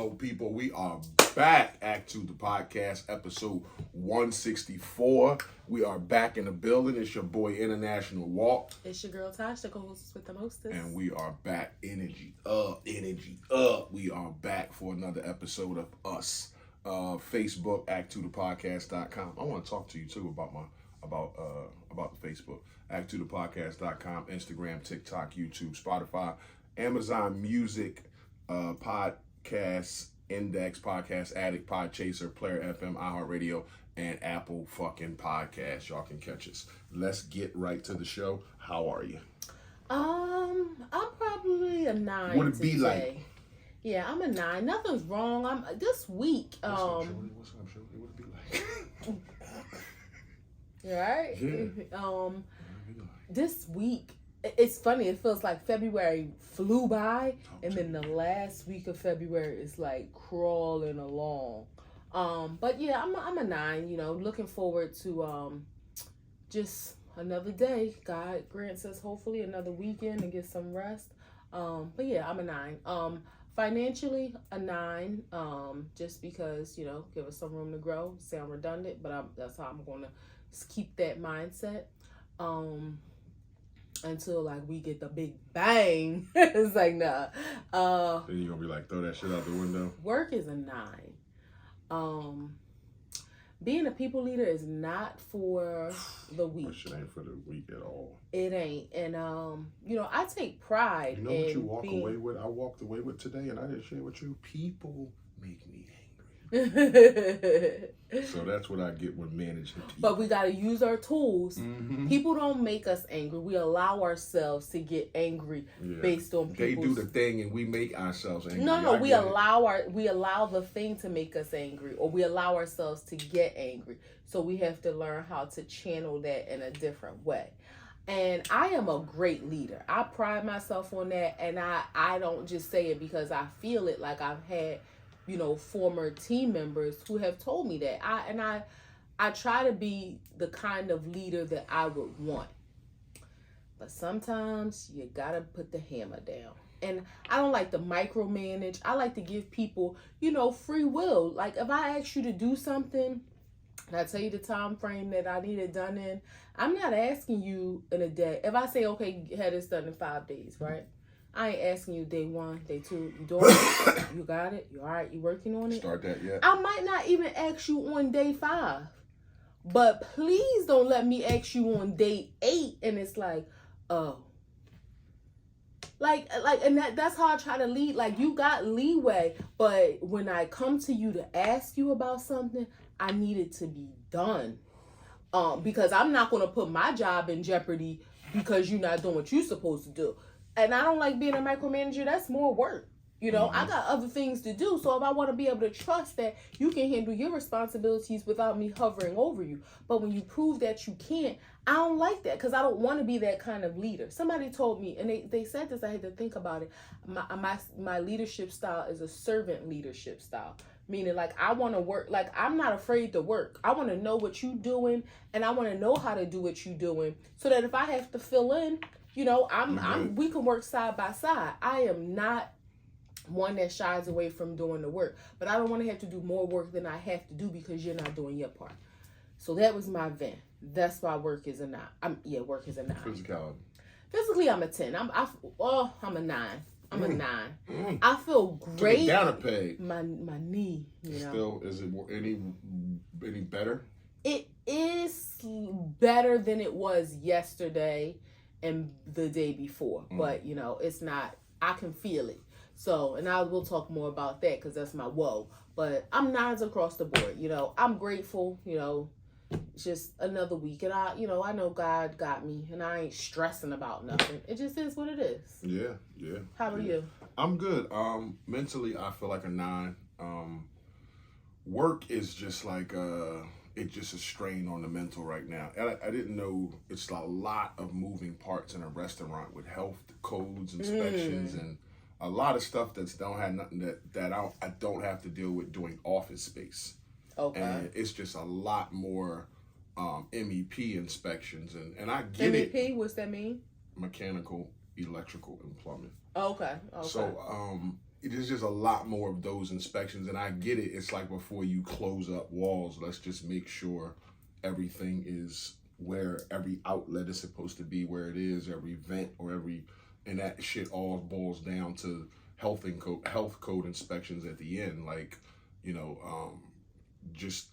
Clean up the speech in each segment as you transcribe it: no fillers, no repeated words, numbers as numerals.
Hello, people. We are back. A2TP podcast, episode 164. We are back in the building. It's your boy, International Walk. It's your girl, Tosh, the co-host with the mostest. And we are back. Energy up, energy up. We are back for another episode of us. Facebook, A2TPodcast.com. I want to talk to you, too, about the Facebook. A2TPodcast.com, Instagram, TikTok, YouTube, Spotify, Amazon Music, Podcast Index, Podcast Addict, Podchaser, Player FM, iHeartRadio, and Apple fucking Podcasts. Y'all can catch us. Let's get right to the show. How are you? I'm probably a 9. What it be today. like? Yeah, I'm a 9. Nothing's wrong. I'm this week. What's up, Shorty? What it be like? You right? Yeah. This week, it's funny. It feels like February flew by, and then the last week of February is like crawling along. But yeah, I'm a 9. You know, looking forward to just another day. God grants us hopefully another weekend and get some rest. But yeah, I'm a 9. Financially, a 9. Just because, you know, give us some room to grow. Sound redundant, but that's how I'm gonna keep that mindset. Until like we get the big bang. It's like nah. Then you're gonna be like, throw that shit out the window. Work is a 9. Being a people leader is not for the weak. That shit ain't for the weak at all. It ain't. And you know, I take pride You know in what you walk being... away with? I walked away with today, and I didn't share with you. People make me angry. So that's what I get when managing people. But we got to use our tools. Mm-hmm. People don't make us angry. We allow ourselves to get angry based on people. They do the thing and we make ourselves angry. No, we allow the thing to make us angry, or we allow ourselves to get angry. So we have to learn how to channel that in a different way. And I am a great leader. I pride myself on that, and I don't just say it because I feel it. Like I've had, you know, former team members who have told me that. I try to be the kind of leader that I would want. But sometimes you gotta put the hammer down. And I don't like to micromanage. I like to give people, you know, free will. Like if I ask you to do something, and I tell you the time frame that I need it done in, I'm not asking you in a day. If I say, okay, have this done in 5 days, right? I ain't asking you day 1, day 2. You doing it? You got it? You all right? You working on it? Start that yet? I might not even ask you on day 5. But please don't let me ask you on day 8 and it's like, oh. Like, and that's how I try to lead. Like, you got leeway, but when I come to you to ask you about something, I need it to be done. Because I'm not going to put my job in jeopardy because you're not doing what you're supposed to do. And I don't like being a micromanager. That's more work. You know, I got other things to do. So if I want to be able to trust that you can handle your responsibilities without me hovering over you. But when you prove that you can't, I don't like that because I don't want to be that kind of leader. Somebody told me, and they said this, I had to think about it. My leadership style is a servant leadership style. Meaning, like, I want to work, like, I'm not afraid to work. I want to know what you're doing, and I want to know how to do what you're doing so that if I have to fill in, you know, we can work side by side. I am not one that shies away from doing the work, but I don't want to have to do more work than I have to do because you're not doing your part. So that was my vent. That's why work is a 9. Work is a 9. Physicality. Physically, I'm a 10. I'm a 9. I'm a 9. I feel great. Took it down a peg. My knee, you know. Still, is it any better? It is better than it was yesterday and the day before. But, you know, it's not, I can feel it. So, and we'll talk more about that because that's my whoa. But I'm 9s across the board. You know, I'm grateful, you know. It's just another week. And I know God got me and I ain't stressing about nothing. It just is what it is. Yeah. How about you? I'm good. Mentally, I feel like a 9. Work is just like, it's just a strain on the mental right now. I didn't know it's a lot of moving parts in a restaurant with health codes, inspections, and a lot of stuff that don't have nothing that I don't have to deal with doing office space. Okay. And it's just a lot more MEP inspections, and I get it. MEP, what's that mean? Mechanical, electrical, and plumbing. Okay. So there's just a lot more of those inspections, and I get it. It's like before you close up walls, let's just make sure everything is where every outlet is supposed to be, where it is, every vent or and that shit all boils down to health code inspections at the end, like, you know, just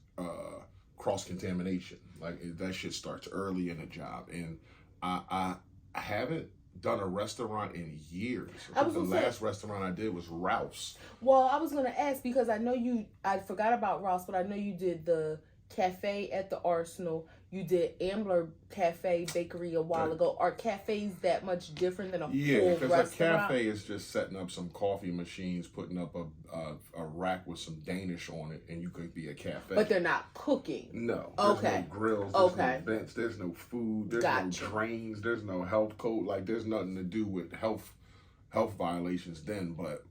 cross contamination. Like that shit starts early in a job, and I haven't done a restaurant in years. I think the last restaurant I did was Rouse. Well, I was gonna ask because I forgot about Rouse, but I know you did the cafe at the Arsenal. You did Ambler Cafe Bakery a while ago. Are cafes that much different than a full restaurant? Yeah, because a cafe is just setting up some coffee machines, putting up a rack with some Danish on it, and you could be a cafe. But they're not cooking. No. There's no grills. There's no vents. There's no food. There's no drains. There's no health code. Like there's nothing to do with health violations then. But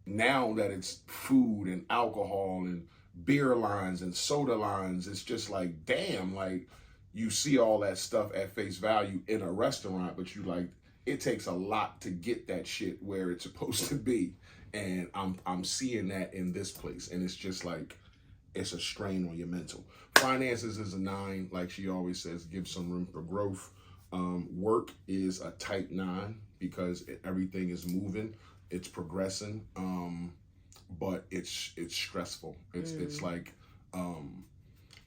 now that it's food and alcohol and beer lines and soda lines, it's just like, damn, like you see all that stuff at face value in a restaurant, but you like, it takes a lot to get that shit where it's supposed to be. And I'm seeing that in this place, and it's just like, it's a strain on your mental. Finances is a 9, like she always says, give some room for growth. Work is a tight 9 because everything is moving, it's progressing. But it's stressful. It's like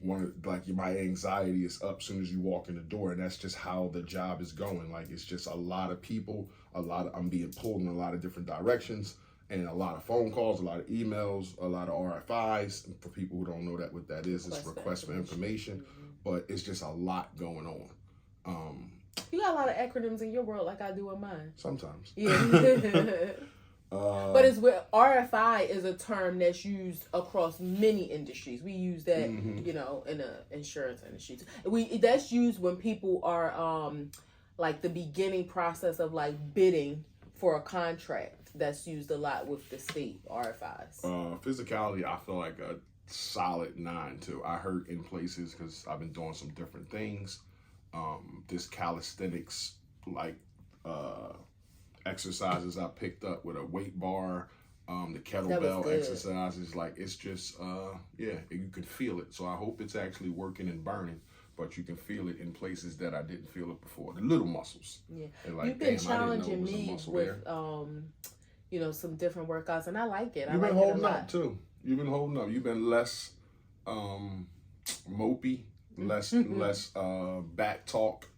my anxiety is up as soon as you walk in the door, and that's just how the job is going. Like it's just a lot of people, I'm being pulled in a lot of different directions, and a lot of phone calls, a lot of emails, a lot of RFIs. And for people who don't know what that is, it's request for information. But it's just a lot going on. You got a lot of acronyms in your world, like I do in mine. Sometimes. Yeah. But it's where RFI is a term that's used across many industries. We use that, you know, in the insurance industry. That's used when people are like the beginning process of like bidding for a contract. That's used a lot with the state RFIs. Physicality, I feel like a solid 9 too. I hurt in places because I've been doing some different things. This calisthenics, like exercises I picked up with a weight bar, the kettlebell exercises, like it's just you can feel it. So I hope it's actually working and burning, but you can feel it in places that I didn't feel it before. The little muscles. Yeah, like, you've been challenging me with you know, some different workouts, and I like it. You've been holding up too. You've been holding up. You've been less mopey, less back talk.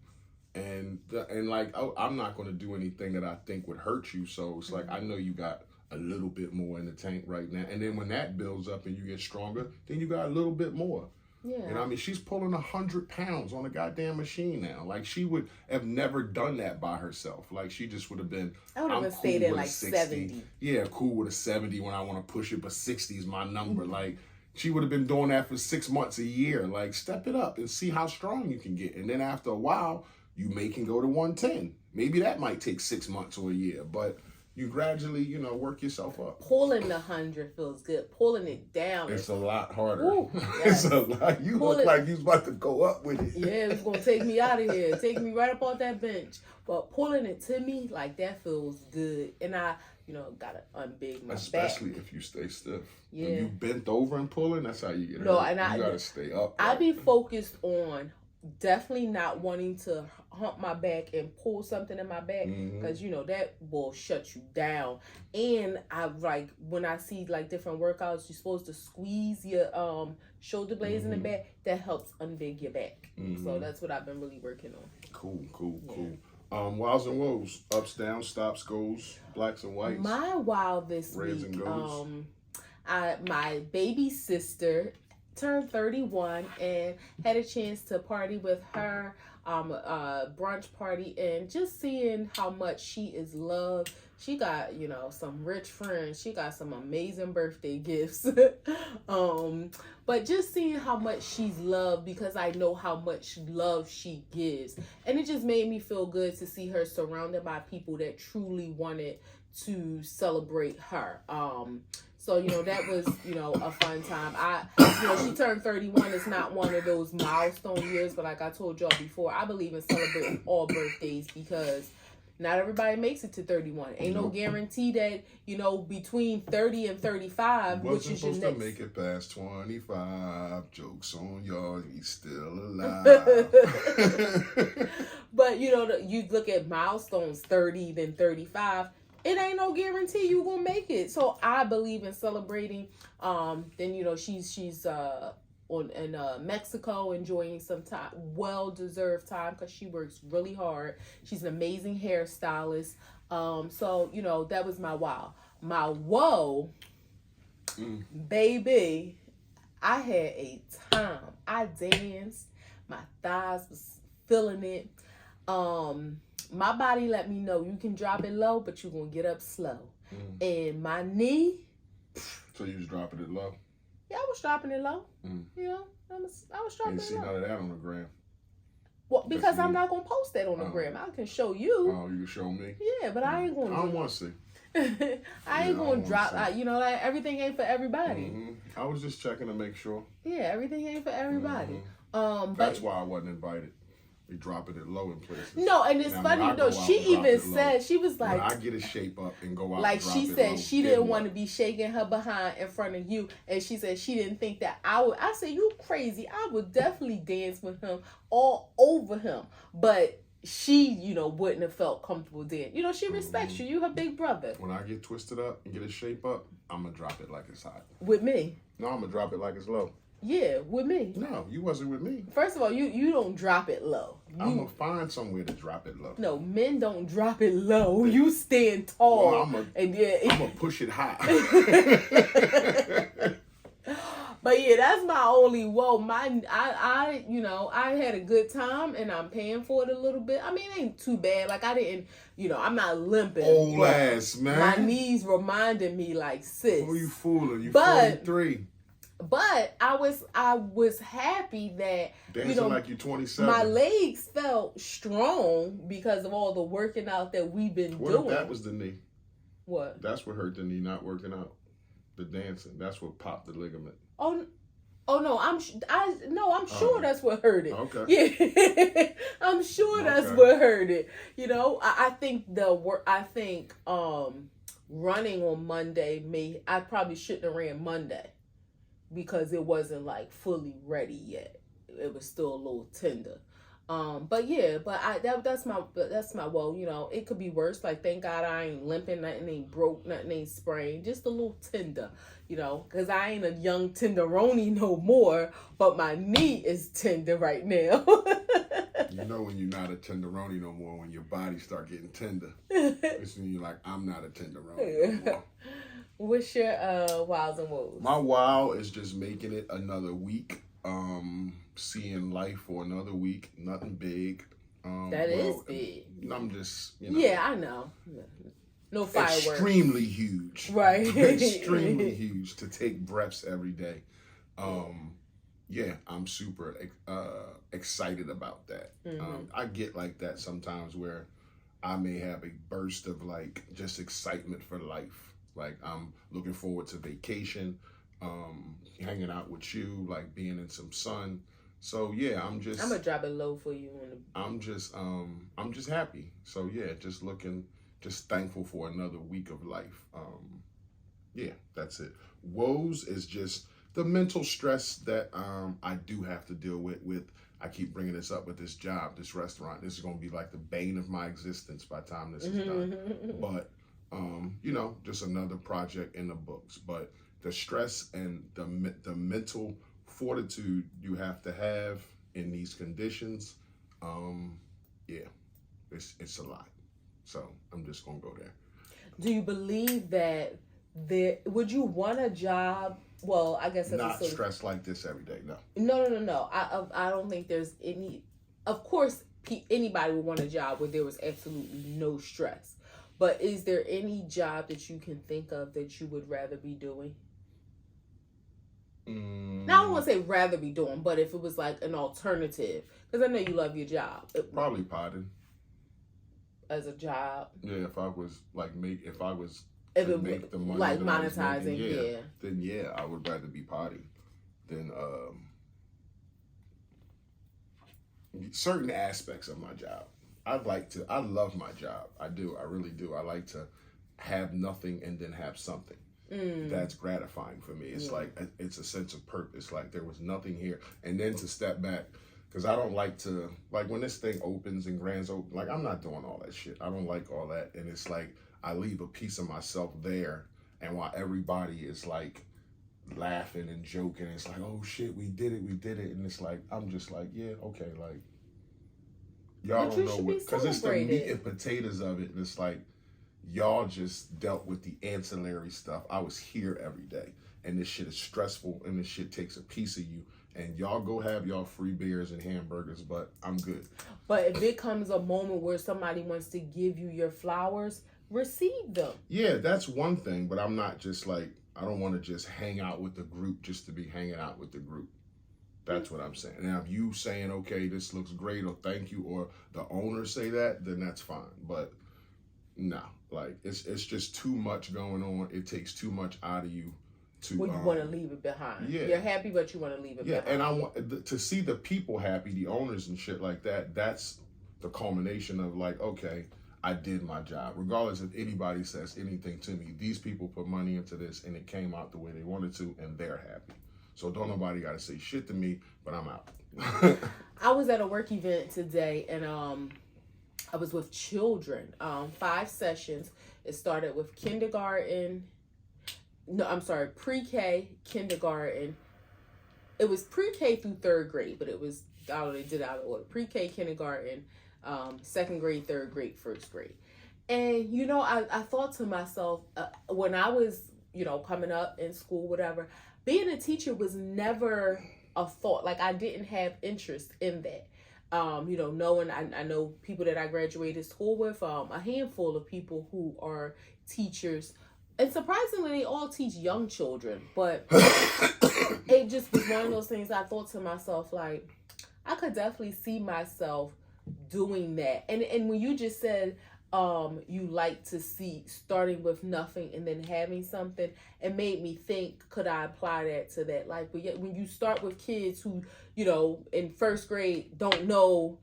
And like, I'm not going to do anything that I think would hurt you. So it's like, I know you got a little bit more in the tank right now. And then when that builds up and you get stronger, then you got a little bit more. Yeah. You know what I mean? She's pulling 100 pounds on a goddamn machine now. Like, she would have never done that by herself. Like, she just would have been, I would have stayed at like 70. Yeah, cool with a 70 when I want to push it, but 60 is my number. Like, she would have been doing that for 6 months, a year. Like, step it up and see how strong you can get. And then after a while, you can go to 110. Maybe that might take 6 months or a year, but you gradually, you know, work yourself up. Pulling 100 feels good. Pulling it down, it's a lot harder. Ooh, yes. It's a lot. You look like you was about to go up with it. Yeah, it's gonna take me out of here. Take me right up off that bench. But pulling it to me, like, that feels good. And I, you know, gotta unbig my Especially back. if you stay stiff. Yeah. When you bent over and pulling, that's how you get hurt. You gotta stay up. I be focused on definitely not wanting to hump my back and pull something in my back, because you know that will shut you down. And I like, when I see like different workouts, you're supposed to squeeze your shoulder blades in the back. That helps unbig your back. So that's what I've been really working on. Cool. Wows and woes, ups, downs, stops, goes, blacks and whites. My wow this reds week, and goes. My baby sister turned 31 and had a chance to party with her, a brunch party, and just seeing how much she is loved. She got, you know, some rich friends. She got some amazing birthday gifts. But just seeing how much she's loved, because I know how much love she gives. And it just made me feel good to see her surrounded by people that truly wanted to celebrate her. So, you know, that was, you know, a fun time. She turned 31. It's not one of those milestone years, but like I told y'all before, I believe in celebrating all birthdays, because Not everybody makes it to 31. Ain't no guarantee that, between 30 and 35, which is your next. Wasn't supposed to make it past 25. Jokes on y'all, he's still alive. But, you look at milestones, 30, then 35. It ain't no guarantee you gonna make it. So I believe in celebrating. Then, she's in Mexico, enjoying some time, well-deserved time, because she works really hard. She's an amazing hairstylist. So, that was my wow. My whoa, baby, I had a time. I danced. My thighs was feeling it. My body let me know you can drop it low, but you're going to get up slow. And my knee. So you was dropping it low? Yeah, I was dropping it low. I was dropping it low. Ain't see none of that on the gram. Well, because I'm not going to post that on the gram. I can show you. Oh, you can show me? Yeah, but I ain't going to. I don't want to see. I ain't going to drop. Like, everything ain't for everybody. I was just checking to make sure. Yeah, everything ain't for everybody. That's why I wasn't invited. We dropping it low in places. No, and it's funny though. She even said, she was like, when I get a shape up and go out. Like she said, she didn't want to be shaking her behind in front of you, and she said she didn't think that I would. I said, you crazy? I would definitely dance with him all over him, but she, wouldn't have felt comfortable dancing. She respects you. You her big brother. When I get twisted up and get a shape up, I'm gonna drop it like it's hot. With me? No, I'm gonna drop it like it's low. Yeah, with me. No, you wasn't with me. First of all, you don't drop it low. I'm gonna find somewhere to drop it low. No, men don't drop it low. You stand tall. Well, I'm gonna push it high. But yeah, that's my only whoa. I had a good time, and I'm paying for it a little bit. I mean, it ain't too bad. Like I didn't, I'm not limping. Old ass man. My knees reminded me like, sis. Who you fooling? You 43. But I was happy that dancing like you're 27. My legs felt strong because of all the working out that we've been doing. What if that was the knee? What? That's what hurt the knee, not working out. The dancing. That's what popped the ligament. Oh no! I'm sure that's what hurt it. Okay. Yeah, I'm sure that's what hurt it. I think running on Monday I probably shouldn't have ran Monday, because it wasn't like fully ready yet. It was still a little tender. That's my well, it could be worse. Like, thank God I ain't limping, nothing ain't broke, nothing ain't sprained, just a little tender, because I ain't a young tenderoni no more, but my knee is tender right now. When you're not a tenderoni no more, when your body start getting tender. It's when you're like, I'm not a tenderoni no more. What's your wows and woes? My wow is just making it another week. Seeing life for another week. Nothing big. That is big. I'm just, Yeah, I know. No fireworks. Extremely huge. Right. Extremely huge to take breaths every day. I'm super excited about that. I get like that sometimes, where I may have a burst of like just excitement for life. Like, I'm looking forward to vacation, hanging out with you, like being in some sun. So yeah, I'm gonna drop it low for you. I'm just happy. So yeah, just thankful for another week of life. That's it. Woes is just the mental stress that I do have to deal with. I keep bringing this up with this job, this restaurant. This is gonna be like the bane of my existence by the time this is done. But just another project in the books. But the stress and the mental fortitude you have to have in these conditions, it's a lot. So I'm just gonna go there. Do you believe that would you want a job? Well, I guess that's not stressed like this every day. No. No. I don't think there's any. Of course, anybody would want a job where there was absolutely no stress. But is there any job that you can think of that you would rather be doing? Now, I don't want to say rather be doing, but if it was like an alternative, because I know you love your job. Probably potting. As a job? Yeah, if I was make the money, like monetizing, then yeah, I would rather be potting than certain aspects of my job. I love my job. I do. I really do. I like to have nothing and then have something. That's gratifying for me. It's like, it's a sense of purpose. Like there was nothing here. And then to step back, because I don't like to, like when this thing opens and grands open, like I'm not doing all that shit. I don't like all that. And it's like, I leave a piece of myself there. And while everybody is like laughing and joking, it's like, oh shit, we did it. And it's like, I'm just like, yeah, okay, like, y'all don't know what, because it's the meat and potatoes of it. And it's like, y'all just dealt with the ancillary stuff. I was here every day. And this shit is stressful and this shit takes a piece of you. And y'all go have y'all free beers and hamburgers, but I'm good. But if it comes a moment where somebody wants to give you your flowers, receive them. Yeah, that's one thing. But I'm not just like, I don't want to just hang out with the group just to be hanging out with the group. That's what I'm saying. Now, if you saying, okay, this looks great, or thank you, or the owners say that, then that's fine. But no, like it's just too much going on. It takes too much out of you to. Well, you want to leave it behind. Yeah, you're happy, but you want to leave it behind. Yeah, and I want to see the people happy, the owners and shit like that. That's the culmination of like, okay, I did my job. Regardless if anybody says anything to me, these people put money into this and it came out the way they wanted to, and they're happy. So don't nobody got to say shit to me, but I'm out. I was at a work event today, and I was with children. 5 sessions. It started with pre-K, kindergarten. It was pre-K through 3rd grade, but it was, they did out of order. Pre-K, kindergarten, 2nd grade, 3rd grade, 1st grade. And, you know, I thought to myself, when I was, you know, coming up in school, whatever, being a teacher was never a thought. Like, I didn't have interest in that. You know, knowing, I know people that I graduated school with, a handful of people who are teachers. And surprisingly, they all teach young children. But it just was one of those things I thought to myself, like, I could definitely see myself doing that. And when you just said, you like to see starting with nothing and then having something, it made me think, could I apply that to that? Like, but yet when you start with kids who, you know, in 1st grade don't know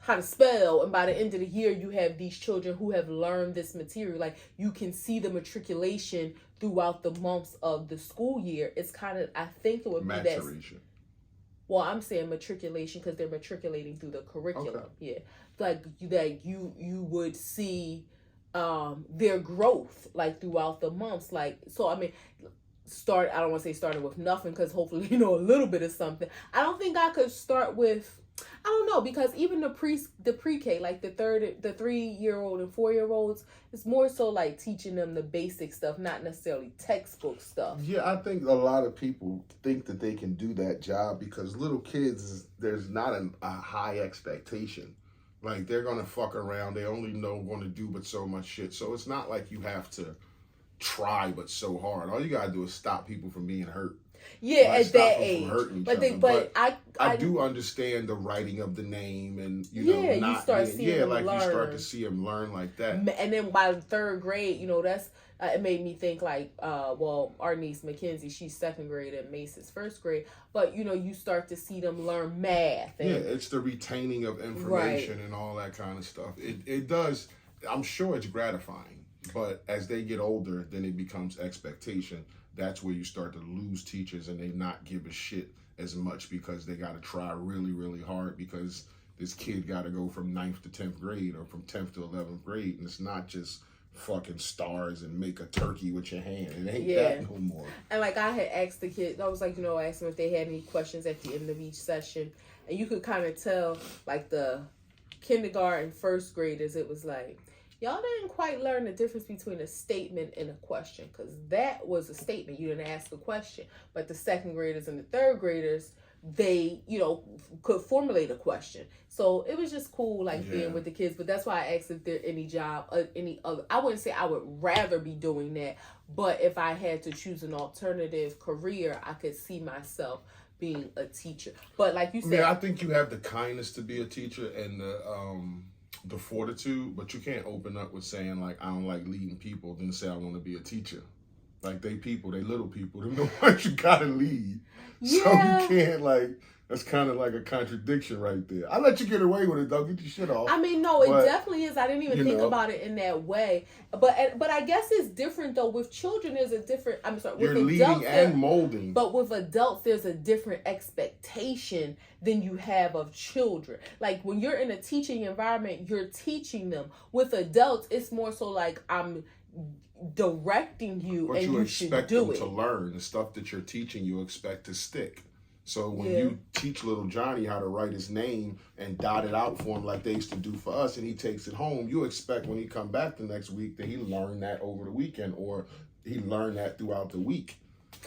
how to spell, and by the end of the year you have these children who have learned this material, like you can see the matriculation throughout the months of the school year. It's kind of, I think it would be that. Well, I'm saying matriculation because they're matriculating through the curriculum. Okay. Yeah. Like that you would see their growth like throughout the months. Like, so I mean, I don't want to say starting with nothing, because hopefully, you know, a little bit of something. I don't think I could start with, I don't know, because even the pre-K, like the 3-year-old and 4-year-olds, it's more so like teaching them the basic stuff, not necessarily textbook stuff. Yeah, I think a lot of people think that they can do that job because little kids, there's not a high expectation. Like, they're going to fuck around. They only know going to do but so much shit. So it's not like you have to try but so hard. All you got to do is stop people from being hurt. Yeah, at that age. But I do understand the writing of the name, and you know, you start seeing them learn. You start to see them learn like that. And then by 3rd grade, you know, that's it made me think like, well, our niece Mackenzie, she's 2nd grade and Mason's 1st grade, but you know, you start to see them learn math. And, it's the retaining of information, right, and all that kind of stuff. It does. I'm sure it's gratifying, but as they get older, then it becomes expectation. That's where you start to lose teachers and they not give a shit as much because they got to try really, really hard because this kid got to go from 9th to 10th grade or from 10th to 11th grade. And it's not just fucking stars and make a turkey with your hand. It ain't that no more. And like I had asked the kids, I was like, you know, I asked them if they had any questions at the end of each session. And you could kind of tell like the kindergarten, 1st graders, it was like, y'all didn't quite learn the difference between a statement and a question, because that was a statement. You didn't ask a question. But the 2nd graders and the 3rd graders, they, you know, could formulate a question. So it was just cool, like being with the kids. But that's why I asked if there any job, any other. I wouldn't say I would rather be doing that, but if I had to choose an alternative career, I could see myself being a teacher. But like you said, I think you have the kindness to be a teacher and the fortitude, but you can't open up with saying like, I don't like leading people, then say I want to be a teacher. Like, they little people, they're the ones you gotta lead. Yeah. So you can't like That's kind of like a contradiction right there. I let you get away with it, though. Get your shit off. I mean, no, it definitely is. I didn't even think about it in that way. But I guess it's different though. With children, there's a different. I'm sorry. You're with leading adults, and molding. But with adults, there's a different expectation than you have of children. Like when you're in a teaching environment, you're teaching them. With adults, it's more so like I'm directing you, but and you should expect do them it. to learn the stuff that you're teaching. You expect to stick. So when you teach little Johnny how to write his name and dot it out for him like they used to do for us, and he takes it home, you expect when he come back the next week that he learned that over the weekend, or he learned that throughout the week.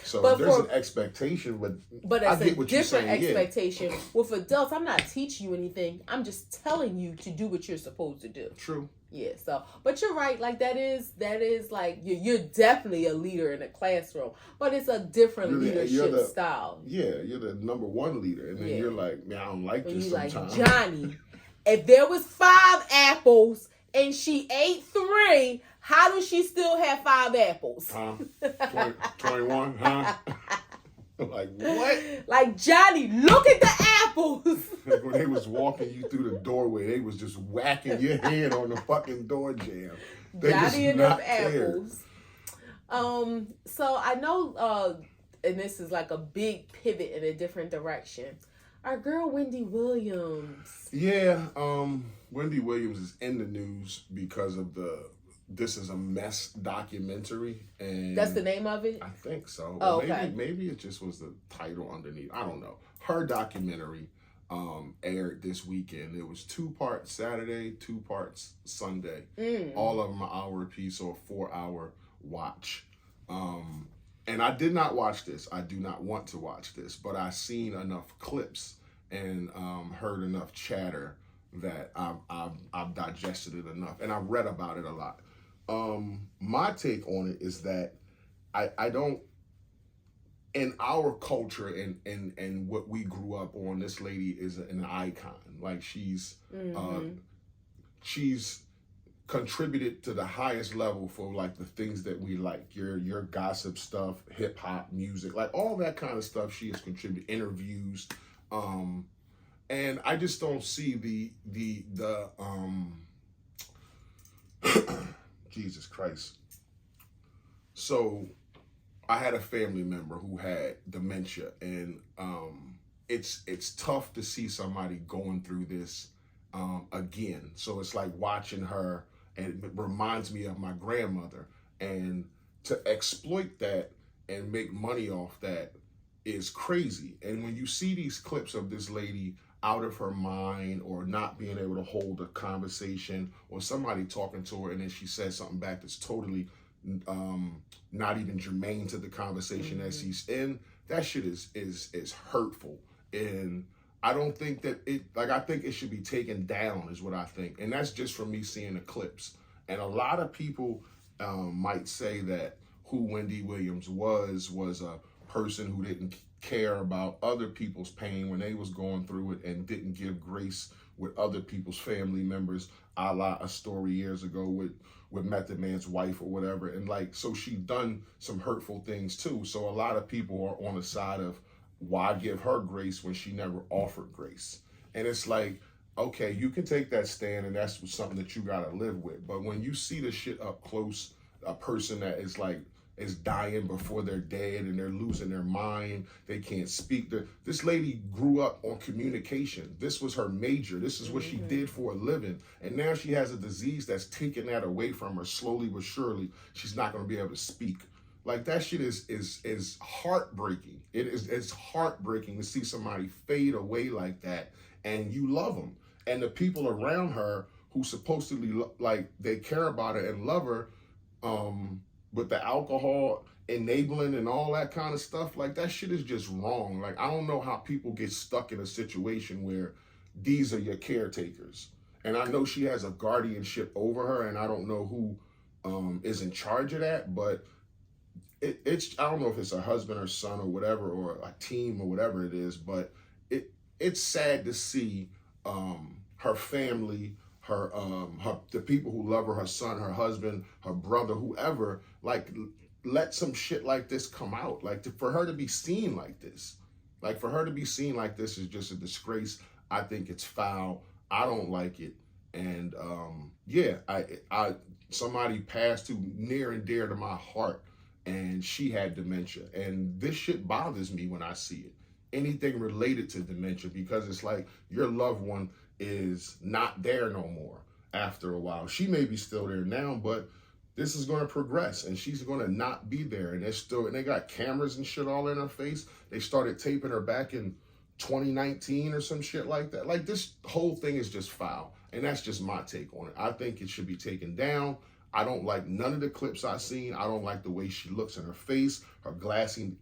So there's an expectation, but it's I get a what different you're saying, expectation. With adults, I'm not teaching you anything. I'm just telling you to do what you're supposed to do. True. Yeah, so, but you're right, like that is like, you're definitely a leader in a classroom, but it's a different leadership style. Yeah, you're the number one leader, and then you're like, man, I don't like this sometimes. Like, Johnny, if there was 5 apples and she ate 3, how does she still have 5 apples? 21, huh? Like, what? Like, Johnny, look at the apples. Like when they was walking you through the doorway, they was just whacking your head on the fucking door jamb. Johnny and them apples. So I know, and this is like a big pivot in a different direction. Our girl Wendy Williams. Yeah, Wendy Williams is in the news because of the This Is a Mess documentary, and that's the name of it? I think so. Oh, okay. Maybe it just was the title underneath. I don't know. Her documentary aired this weekend. It was 2 parts Saturday, 2 parts Sunday. All of them an hour apiece, or a 4-hour watch. And I did not watch this. I do not want to watch this, but I seen enough clips and heard enough chatter that I've digested it enough, and I've read about it a lot. My take on it is that I don't, in our culture and what we grew up on, this lady is an icon. Like she's contributed to the highest level for like the things that we like, your gossip stuff, hip hop music, like all that kind of stuff. She has contributed, interviews, and I just don't see the Jesus Christ. So I had a family member who had dementia, and it's tough to see somebody going through this again. So it's like watching her, and it reminds me of my grandmother, and to exploit that and make money off that is crazy. And when you see these clips of this lady out of her mind, or not being able to hold a conversation, or somebody talking to her and then she says something back that's totally not even germane to the conversation that she's in, that shit is hurtful. And I don't think that I think it should be taken down, is what I think. And that's just from me seeing the clips. And a lot of people might say that who Wendy Williams was a person who didn't care about other people's pain when they was going through it, and didn't give grace with other people's family members, a la a story years ago with Method Man's wife or whatever. And like, so she done some hurtful things too. So a lot of people are on the side of, why give her grace when she never offered grace? And it's like, okay, you can take that stand, and that's something that you gotta live with. But when you see the shit up close, a person that is dying before they're dead, and they're losing their mind, they can't speak. This lady grew up on communication. This was her major. This is what she did for a living. And now she has a disease that's taking that away from her slowly but surely. She's not gonna be able to speak. Like, that shit is heartbreaking. It's heartbreaking to see somebody fade away like that, and you love them. And the people around her who supposedly like they care about her and love her, with the alcohol enabling and all that kind of stuff, like that shit is just wrong. Like, I don't know how people get stuck in a situation where these are your caretakers. And I know she has a guardianship over her, and I don't know who is in charge of that, but it's I don't know if it's her husband or son or whatever, or a team or whatever it is, but it's sad to see her family, her the people who love her, her son, her husband, her brother, whoever, like let some shit like this come out, like for her to be seen like this. Like, for her to be seen like this is just a disgrace. I think it's foul. I don't like it. And yeah, I somebody passed who near and dear to my heart, and she had dementia. And this shit bothers me when I see it. Anything related to dementia, because it's like your loved one is not there no more after a while. She may be still there now, but this is going to progress, and she's going to not be there. And they got cameras and shit all in her face. They started taping her back in 2019 or some shit like that. Like, this whole thing is just foul, and that's just my take on it. I think it should be taken down. I don't like none of the clips I've seen. I don't like the way she looks in her face, her glassy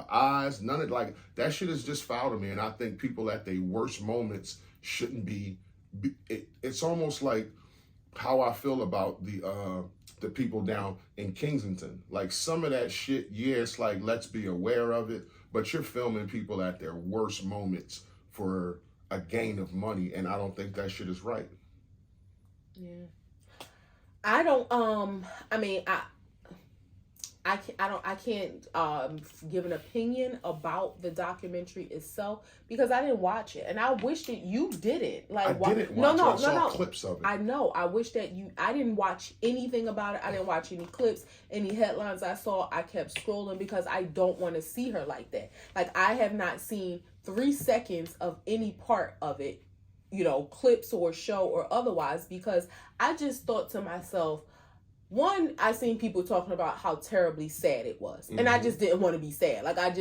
eyes. None of, like, that shit is just foul to me. And I think people at their worst moments shouldn't be. It's almost like how I feel about the people down in Kensington. Like, some of that shit, yeah, it's like, let's be aware of it, but you're filming people at their worst moments for a gain of money, and I don't think that shit is right. Yeah. I don't, I mean, I can't give an opinion about the documentary itself because I didn't watch it, and I wish that you didn't. Like, I didn't watch it. I saw clips of it. I know. I wish that I didn't watch anything about it. I didn't watch any clips, any headlines I saw. I kept scrolling because I don't want to see her like that. Like, I have not seen 3 seconds of any part of it, clips or show or otherwise, because I just thought to myself, one, I seen people talking about how terribly sad it was. And I just didn't want to be sad. Like, I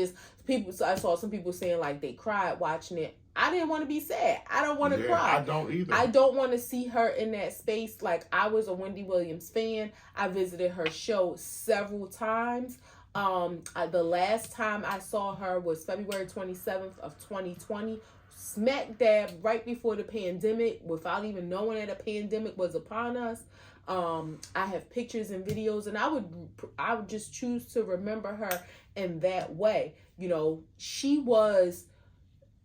saw some people saying like they cried watching it. I didn't want to be sad. I don't want to cry. I don't either. I don't want to see her in that space. Like, I was a Wendy Williams fan. I visited her show several times. The last time I saw her was February 27th of 2020. Smack dab right before the pandemic, without even knowing that a pandemic was upon us. I have pictures and videos, and I would just choose to remember her in that way. She was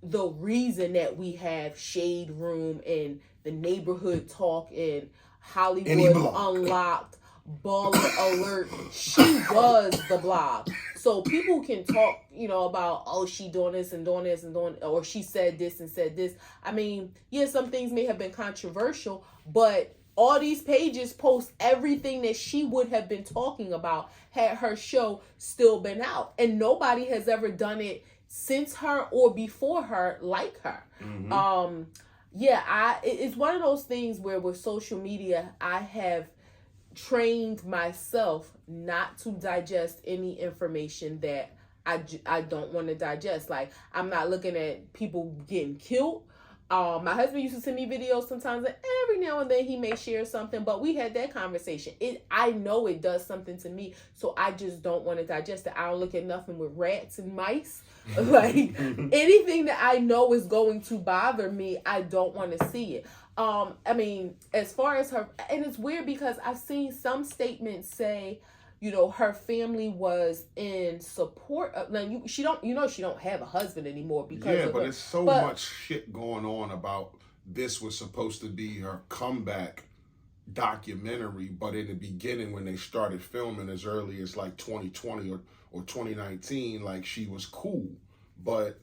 the reason that we have Shade Room and the Neighborhood Talk and Hollywood Unlocked, Baller Alert. She was the blog. So people can talk, about, oh, she doing this and doing this and doing, or she said this and said this. I mean, yeah, some things may have been controversial, but all these pages post everything that she would have been talking about had her show still been out. And nobody has ever done it since her or before her like her. Mm-hmm. It's one of those things where with social media, I have trained myself not to digest any information that I don't want to digest. Like, I'm not looking at people getting killed. My husband used to send me videos sometimes, and every now and then he may share something, but we had that conversation. I know it does something to me, so I just don't want to digest it. I don't look at nothing with rats and mice. Like, anything that I know is going to bother me, I don't want to see it. I mean, as far as her, and it's weird because I've seen some statements say, her family was in support of, now she don't have a husband anymore because but it's so much shit going on about this was supposed to be her comeback documentary, but in the beginning when they started filming as early as like 2020 or 2019, like, she was cool. But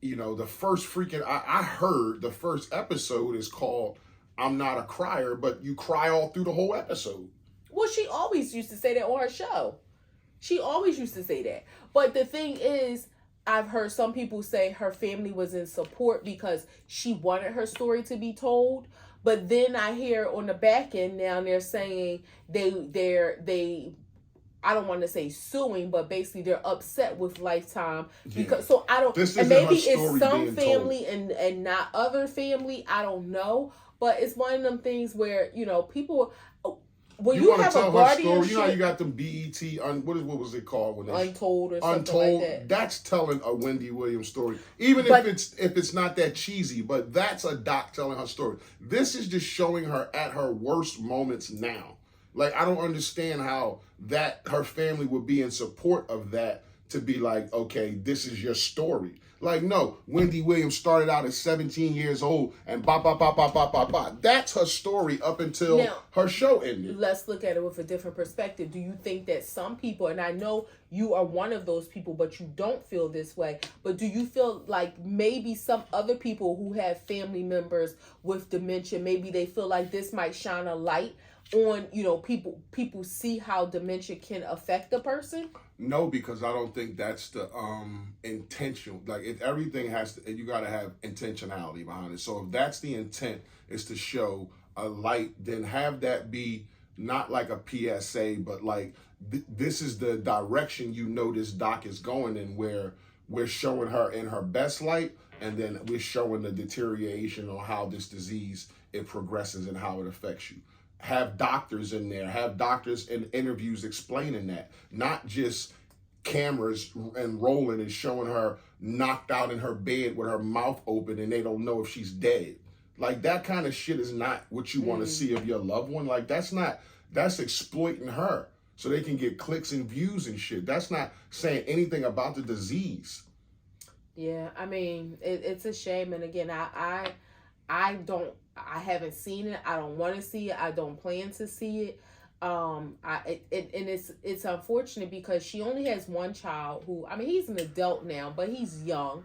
the first I heard the first episode is called I'm Not a Crier, but you cry all through the whole episode. Well, she always used to say that on her show. She always used to say that. But the thing is, I've heard some people say her family was in support because she wanted her story to be told. But then I hear on the back end now they're saying they I don't want to say suing, but basically they're upset with Lifetime because I don't. And maybe it's some family and not other family. I don't know, but it's one of them things where people. When you have a guardianship, how you got them BET, what was it called? When Untold or something like that. That's telling a Wendy Williams story. If it's not that cheesy, but that's a doc telling her story. This is just showing her at her worst moments now. Like, I don't understand how that her family would be in support of that to be like, okay, this is your story. Like, no, Wendy Williams started out at 17 years old and ba ba ba ba ba ba ba. That's her story up until now, her show ended. Let's look at it with a different perspective. Do you think that some people, and I know you are one of those people, but you don't feel this way, but do you feel like maybe some other people who have family members with dementia, maybe they feel like this might shine a light on, you know, people see how dementia can affect a person? No, because I don't think that's the intention. Like, if everything has to, you got to have intentionality behind it. So if that's the intent, is to show a light, then have that be not like a PSA, but like this is the direction you know this doc is going in, where we're showing her in her best light, and then we're showing the deterioration on how this disease, it progresses and how it affects you. Have doctors in there, have doctors in interviews explaining that, not just cameras and rolling and showing her knocked out in her bed with her mouth open and they don't know if she's dead. Like, that kind of shit is not what you want to see of your loved one. Like, that's exploiting her so they can get clicks and views and shit. That's not saying anything about the disease. Yeah, I mean, it's a shame. And again, I haven't seen it. I don't want to see it. I don't plan to see it. It's unfortunate because she only has one child who, I mean, he's an adult now, but he's young.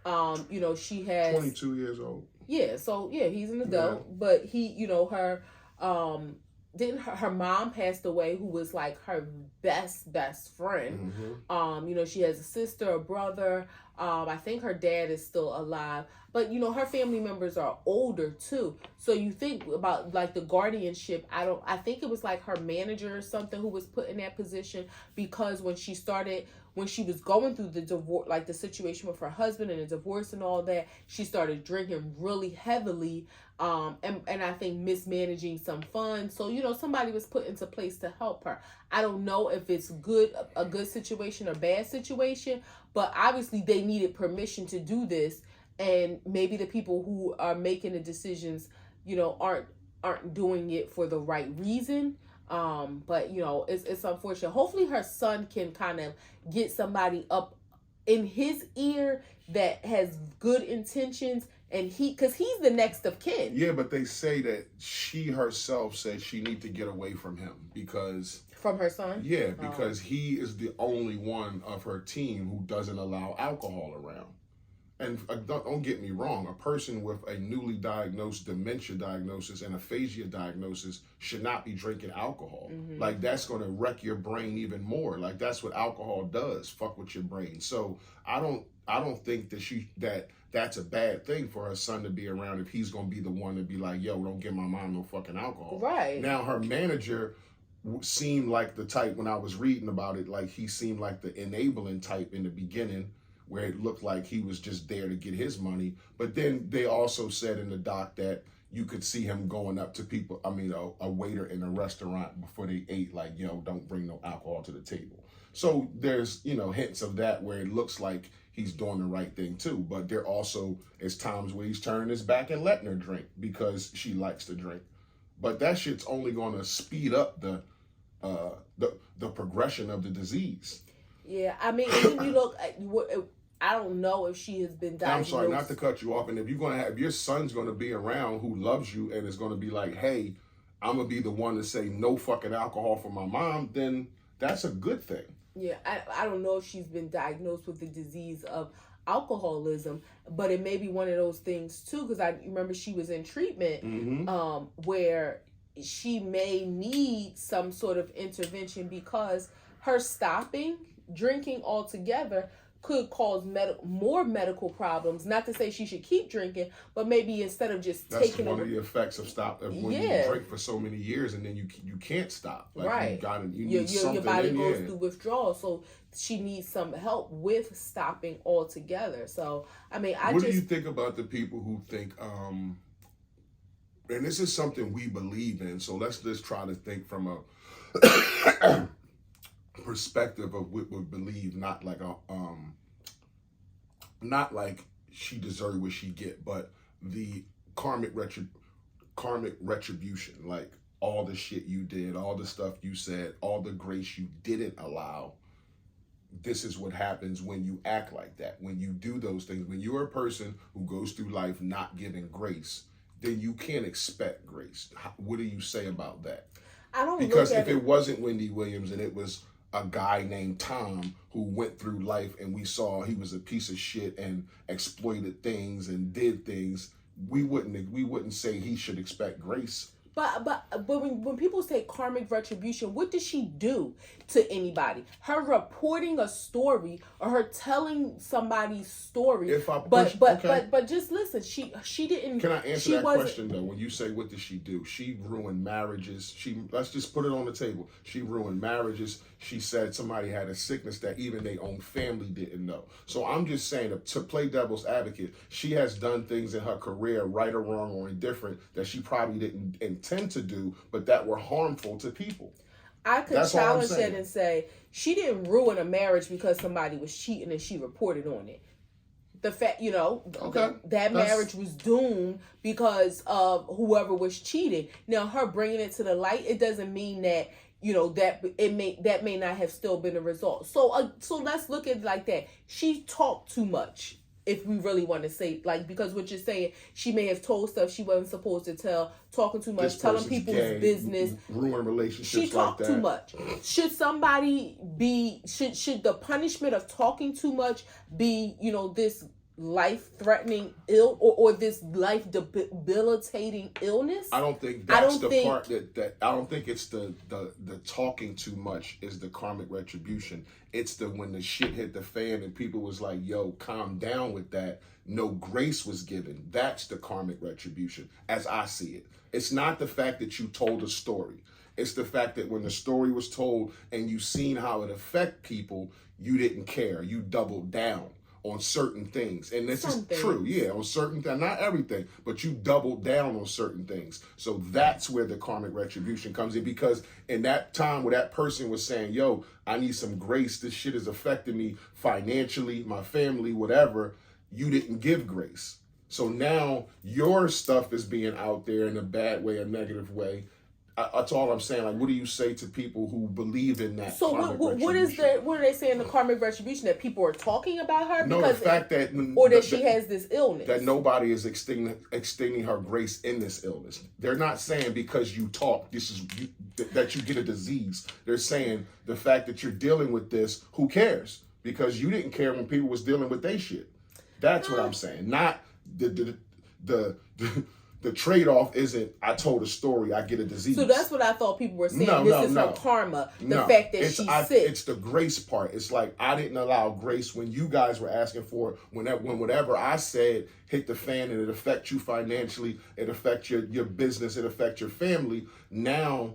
You know, she has 22 years old. Yeah, so yeah, he's an adult, but he, you know, her her mom passed away, who was like her best friend. You know, she has a sister, a brother. I think her dad is still alive, but you know, her family members are older too. So you think about like the guardianship. I think it was like her manager or something who was put in that position, because when she was going through the divorce, like the situation with her husband and the divorce and all that, she started drinking really heavily, and I think mismanaging some funds. So, you know, somebody was put into place to help her. I don't know if it's a good situation or bad situation, but obviously they needed permission to do this, and maybe the people who are making the decisions, you know, aren't doing it for the right reason. But you know, it's unfortunate. Hopefully her son can kind of get somebody up in his ear that has good intentions, and because he's the next of kin. Yeah, but they say that she herself said she need to get away from him because... From her son? Yeah, because he is the only one of her team who doesn't allow alcohol around. And don't get me wrong, a person with a newly diagnosed dementia diagnosis and aphasia diagnosis should not be drinking alcohol. Like, that's going to wreck your brain even more. Like, that's what alcohol does, fuck with your brain. So I don't think that that's a bad thing for her son to be around if he's going to be the one to be like, yo, don't give my mom no fucking alcohol. Right. Now, her manager seemed like the type, when I was reading about it, like he seemed like the enabling type in the beginning, where it looked like he was just there to get his money. But then they also said in the doc that you could see him going up to people, I mean, a waiter in a restaurant before they ate, like, yo, don't bring no alcohol to the table. So there's, you know, hints of that where it looks like he's doing the right thing too. But there also is times where he's turning his back and letting her drink because she likes to drink. But that shit's only going to speed up the progression of the disease. Yeah, I mean, when you look at, I don't know if she has been diagnosed. I'm sorry, not to cut you off. And if your son's going to be around who loves you and is going to be like, hey, I'm going to be the one to say no fucking alcohol for my mom, then that's a good thing. Yeah, I don't know if she's been diagnosed with the disease of alcoholism, but it may be one of those things too, because I remember she was in treatment where she may need some sort of intervention because her stopping drinking altogether could cause more medical problems. Not to say she should keep drinking, but maybe instead of just that's taking one of the effects of when you drink for so many years and then you can't stop. Like, right. You need something. Your body goes through withdrawal, so she needs some help with stopping altogether. So I mean, what do you think about the people who think and this is something we believe in, so let's just try to think from a perspective of what we believe, not like not like she deserved what she get, but the karmic retribution, like all the shit you did, all the stuff you said, all the grace you didn't allow. this is what happens when you act like that, when you do those things. When you're a person who goes through life not giving grace, then you can't expect grace. What do you say about that? I don't Because look if at it wasn't Wendy Williams and it was a guy named Tom who went through life and we saw he was a piece of shit and exploited things and did things, we wouldn't say he should expect grace. But when people say karmic retribution, what does she do to anybody? Her reporting a story or her telling somebody's story. But just listen, she didn't. Can I answer that question though? When you say what did she do? She ruined marriages. Let's just put it on the table. She ruined marriages. She said somebody had a sickness that even their own family didn't know. So I'm just saying, to play devil's advocate, she has done things in her career, right or wrong or indifferent, that she probably didn't intend to do, but that were harmful to people. I could challenge that and say she didn't ruin a marriage because somebody was cheating and she reported on it. The fact, that marriage was doomed because of whoever was cheating. Now, her bringing it to the light, it doesn't mean that that may not have still been a result. So let's look at it like that. She talked too much. If we really want to say, because what you're saying, she may have told stuff she wasn't supposed to tell, talking too much, telling people's business, ruin relationships. She talked too much. Should somebody should the punishment of talking too much be, this life-threatening or this life-debilitating illness? I don't think that's the part that I don't think it's the talking too much is the karmic retribution. It's when the shit hit the fan and people was like, yo, calm down with that. No grace was given. That's the karmic retribution, as I see it. It's not the fact that you told a story. It's the fact that when the story was told and you seen how it affect people, you didn't care. You doubled down on certain things. And this is true. Yeah, on certain things. Not everything, but you doubled down on certain things. So that's where the karmic retribution comes in, because in that time where that person was saying, yo, I need some grace, this shit is affecting me financially, my family, whatever, you didn't give grace. So now your stuff is being out there in a bad way, a negative way. That's all I'm saying. Like, what do you say to people who believe in that? So what are they saying the karmic retribution, that people are talking about her? No, the fact that she has this illness. That nobody is extending her grace in this illness. They're not saying because you talk, that you get a disease. They're saying the fact that you're dealing with this, who cares? Because you didn't care when people was dealing with their shit. That's what I'm saying. Not the trade-off isn't I told a story, I get a disease. So that's what I thought people were saying. This is her karma. The fact that she's sick. It's the grace part. It's like I didn't allow grace when you guys were asking for it. When whatever I said hit the fan and it affects you financially, it affects your business, it affects your family. Now,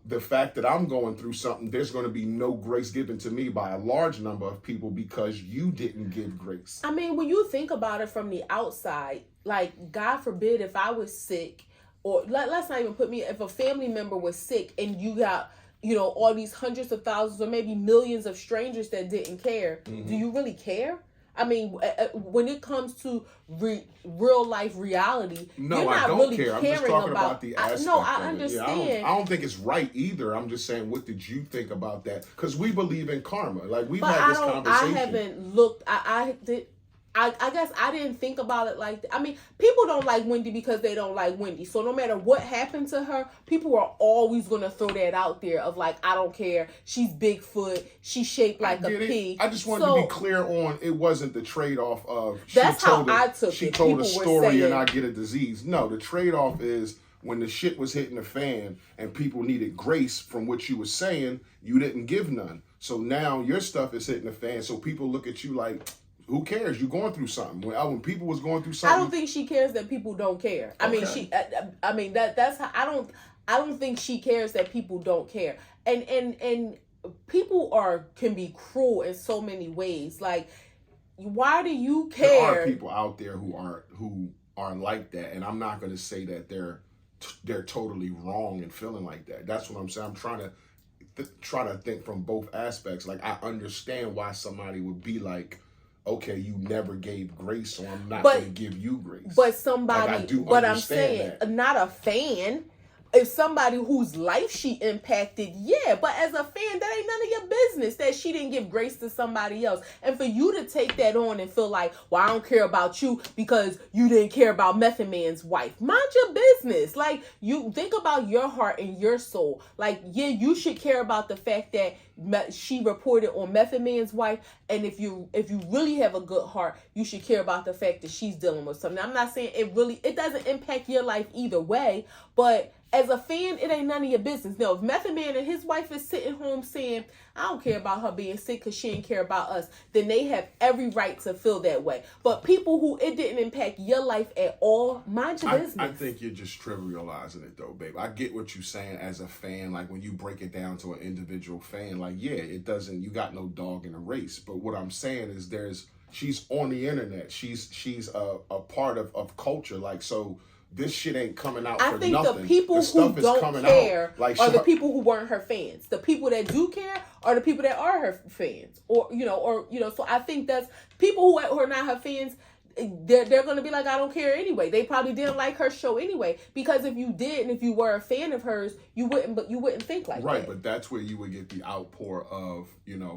the fact that I'm going through something, there's going to be no grace given to me by a large number of people because you didn't give grace. I mean, when you think about it from the outside, like, God forbid if I was sick, or let's not even put me, if a family member was sick and you got, all these hundreds of thousands or maybe millions of strangers that didn't care, do you really care? I mean, when it comes to real life reality, no, you're not I don't really care. I'm caring just talking about the aspect. I understand. Yeah, I don't think it's right either. I'm just saying, what did you think about that? Because we believe in karma. Like, we've had this conversation. I haven't looked. I guess I didn't think about it like that. I mean, people don't like Wendy because they don't like Wendy. So no matter what happened to her, people are always going to throw that out there of like, I don't care. She's Bigfoot. She's shaped like a pea. I just wanted to be clear on it wasn't the trade-off of she told a story and I get a disease. No, the trade-off is when the shit was hitting the fan and people needed grace from what you were saying, you didn't give none. So now your stuff is hitting the fan. So people look at you like, who cares? You're going through something. When people was going through something, I don't think she cares that people don't care. I mean, that's how I don't think she cares that people don't care. And people can be cruel in so many ways. Like, why do you care? There are people out there who are like that, and I'm not going to say that they're totally wrong in feeling like that. That's what I'm saying. I'm trying to think from both aspects. Like, I understand why somebody would be like, okay, you never gave grace, so I'm not going to give you grace. But somebody, like, I do but I'm saying, that. not a fan, if somebody whose life she impacted, yeah, but as a fan, that ain't none of your business that she didn't give grace to somebody else. And for you to take that on and feel like, well, I don't care about you because you didn't care about Method Man's wife. Mind your business. Like, you think about your heart and your soul. Like, yeah, you should care about the fact that she reported on Method Man's wife, and if you really have a good heart, you should care about the fact that she's dealing with something. I'm not saying it doesn't impact your life either way, but as a fan, it ain't none of your business. Now, if Method Man and his wife is sitting home saying, I don't care about her being sick because she didn't care about us, then they have every right to feel that way. But people who it didn't impact your life at all, mind your business. I think you're just trivializing it though, babe. I get what you're saying as a fan. Like when you break it down to an individual fan, like, yeah, it doesn't, you got no dog in the race. But what I'm saying is she's on the internet. She's a part of culture. Like, so this shit ain't coming out for nothing. I think the people who don't care are the people who weren't her fans. The people that do care are the people that are her fans. Or so I think that's people who are not her fans, they're going to be like, I don't care anyway. They probably didn't like her show anyway. Because if you did, and if you were a fan of hers, you wouldn't think like that. Right, but that's where you would get the outpour of,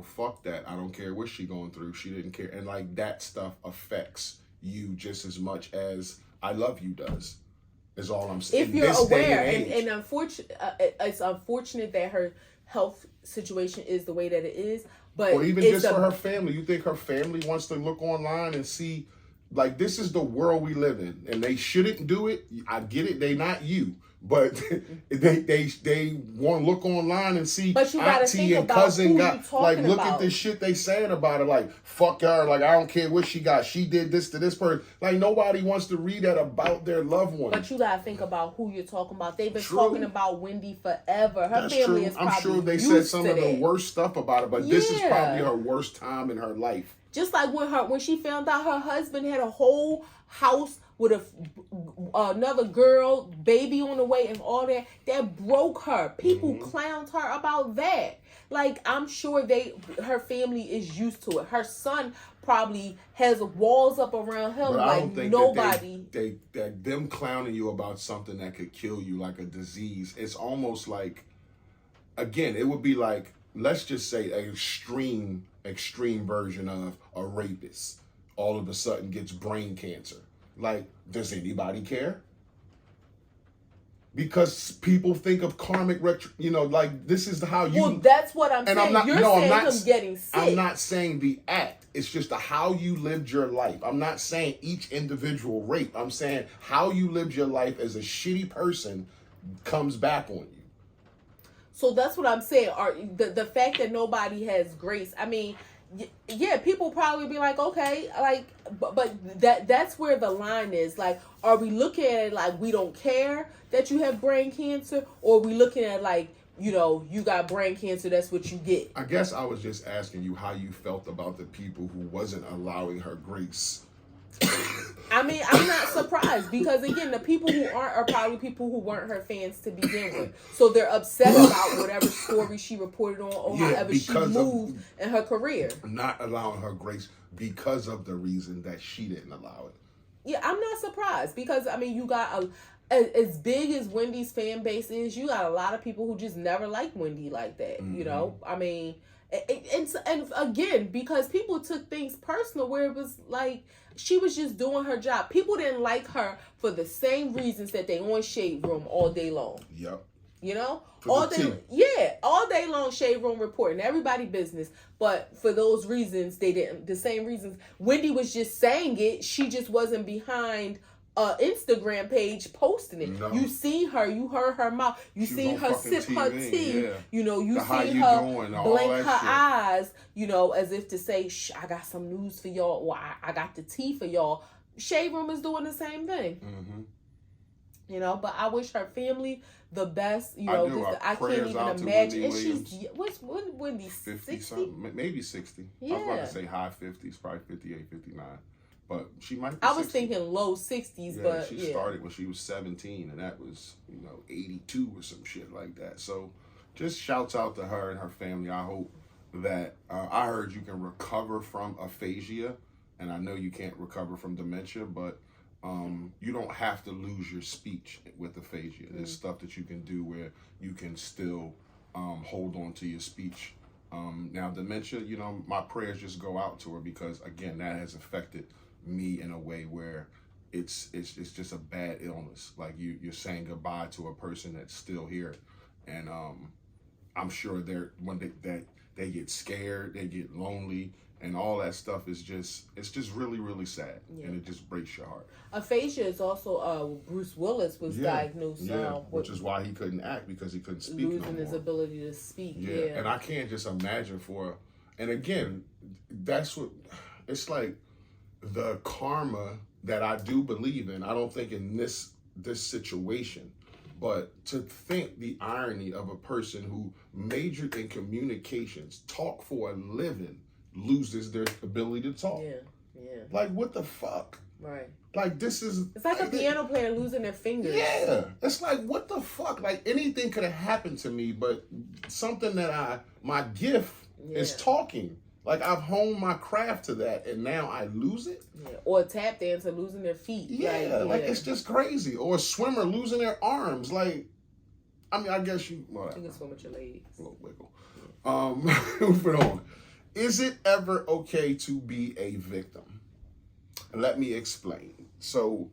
fuck that. I don't care what she going through. She didn't care. And like that stuff affects you just as much as I Love You does. Is all I'm saying. If you're aware, and unfortunate, it's unfortunate that her health situation is the way that it is. But or even just for her family, you think her family wants to look online and see, like, this is the world we live in, and they shouldn't do it. I get it; they not you, but they want to look online and see. But you gotta think and about cousin who got you talking like look about. at this shit they saying about her. Like, fuck her. Like, I don't care what she got. She did this to this person. Like, nobody wants to read that about their loved one. But you gotta think about who you're talking about. They've been talking about Wendy forever. Her family is probably I'm sure they said some of the worst stuff about her, but this is probably her worst time in her life. Just like when she found out her husband had a whole house with another girl, baby on the way, and all that broke her. People clowned her about that. Like, I'm sure her family is used to it. Her son probably has walls up around him. But like, I don't think nobody. That them clowning you about something that could kill you, like a disease. It's almost like, again, it would be like, let's just say an extreme version of a rapist all of a sudden gets brain cancer. Like, does anybody care? Because people think of karmic like, this is how you. Well, that's what I'm saying. You're saying him getting sick. I'm not saying the act. It's just how you lived your life. I'm not saying each individual rape. I'm saying how you lived your life as a shitty person comes back on you. So that's what I'm saying. The fact that nobody has grace. I mean, yeah, people probably be like, okay, like, but that's where the line is. Like, are we looking at it like we don't care that you have brain cancer, or are we looking at it like, you got brain cancer, that's what you get? I guess I was just asking you how you felt about the people who wasn't allowing her grace. I mean, I'm not surprised because, again, the people who aren't are probably people who weren't her fans to begin with. So they're upset about whatever story she reported on or however she moved in her career. Not allowing her grace because of the reason that she didn't allow it. Yeah, I'm not surprised because, I mean, you got as big as Wendy's fan base is, you got a lot of people who just never liked Wendy like that, I mean, and again, because people took things personal where it was like, she was just doing her job. People didn't like her for the same reasons that they on Shade Room all day long. Yep. All day long Shade Room reporting everybody business. But for those reasons, they didn't. The same reasons. Wendy was just saying it. She just wasn't behind Instagram page posting it. No. You seen her, you heard her mouth, you seen her sip her tea, you seen her blink her eyes, as if to say, I got some news for y'all, or I got the tea for y'all. Shade Room is doing the same thing. But I wish her family the best. I can't even imagine. And she's what's Wendy, 50 something, maybe 60. Yeah. I was about to say high 50s, probably 58, 59. But she might be I was thinking low 60s, but she started when she was 17, and that was, 82 or some shit like that. So just shouts out to her and her family. I hope that, I heard you can recover from aphasia, and I know you can't recover from dementia, but You don't have to lose your speech with aphasia. There's stuff that you can do where you can still hold on to your speech. Now dementia, you know, my prayers just go out to her because again, that has affected me in a way where it's just a bad illness. Like you're saying goodbye to a person that's still here, and I'm sure when they get scared, they get lonely, and all that stuff is just really, really sad, and it just breaks your heart. Aphasia is also Bruce Willis was diagnosed which is why he couldn't act, because he couldn't speak losing his ability to speak. Yeah, and I can't just imagine and again, that's what it's like. The karma that I do believe in, I don't think in this situation, but to think the irony of a person who majored in communications, talk for a living, loses their ability to talk. Yeah. Like, what the fuck? Right. Like, it's like a piano player losing their fingers. Yeah. It's like, what the fuck? Like, anything could have happened to me, but something that my gift is talking. Like, I've honed my craft to that, and now I lose it? Yeah. Or a tap dancer losing their feet. Like it's just crazy. Or a swimmer losing their arms. Like, I mean, I guess you can swim with your legs. A little wiggle. Moving on. Is it ever okay to be a victim? Let me explain. So,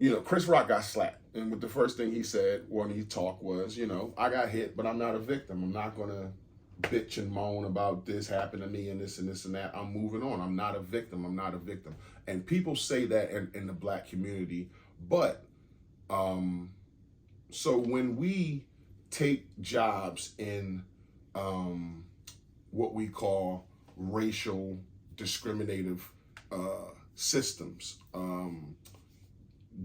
you know, Chris Rock got slapped. And the first thing he said when he talked was, you know, I got hit, but I'm not a victim. I'm not going to bitch and moan about this happened to me and this and this and that. I'm moving on. I'm not a victim. I'm not a victim. And people say that in the Black community. But, so when we take jobs in what we call racial discriminative systems,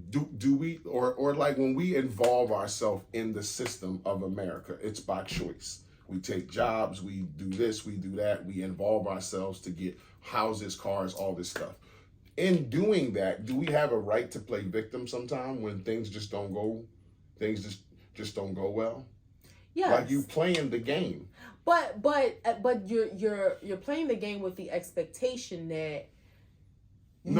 do we, or like when we involve ourselves in the system of America, it's by choice. We take jobs, we do this, we do that, we involve ourselves to get houses, cars, all this stuff. In doing that, do we have a right to play victim sometime when things just don't go well? Yes. Like you playing the game. But you're playing the game with the expectation that you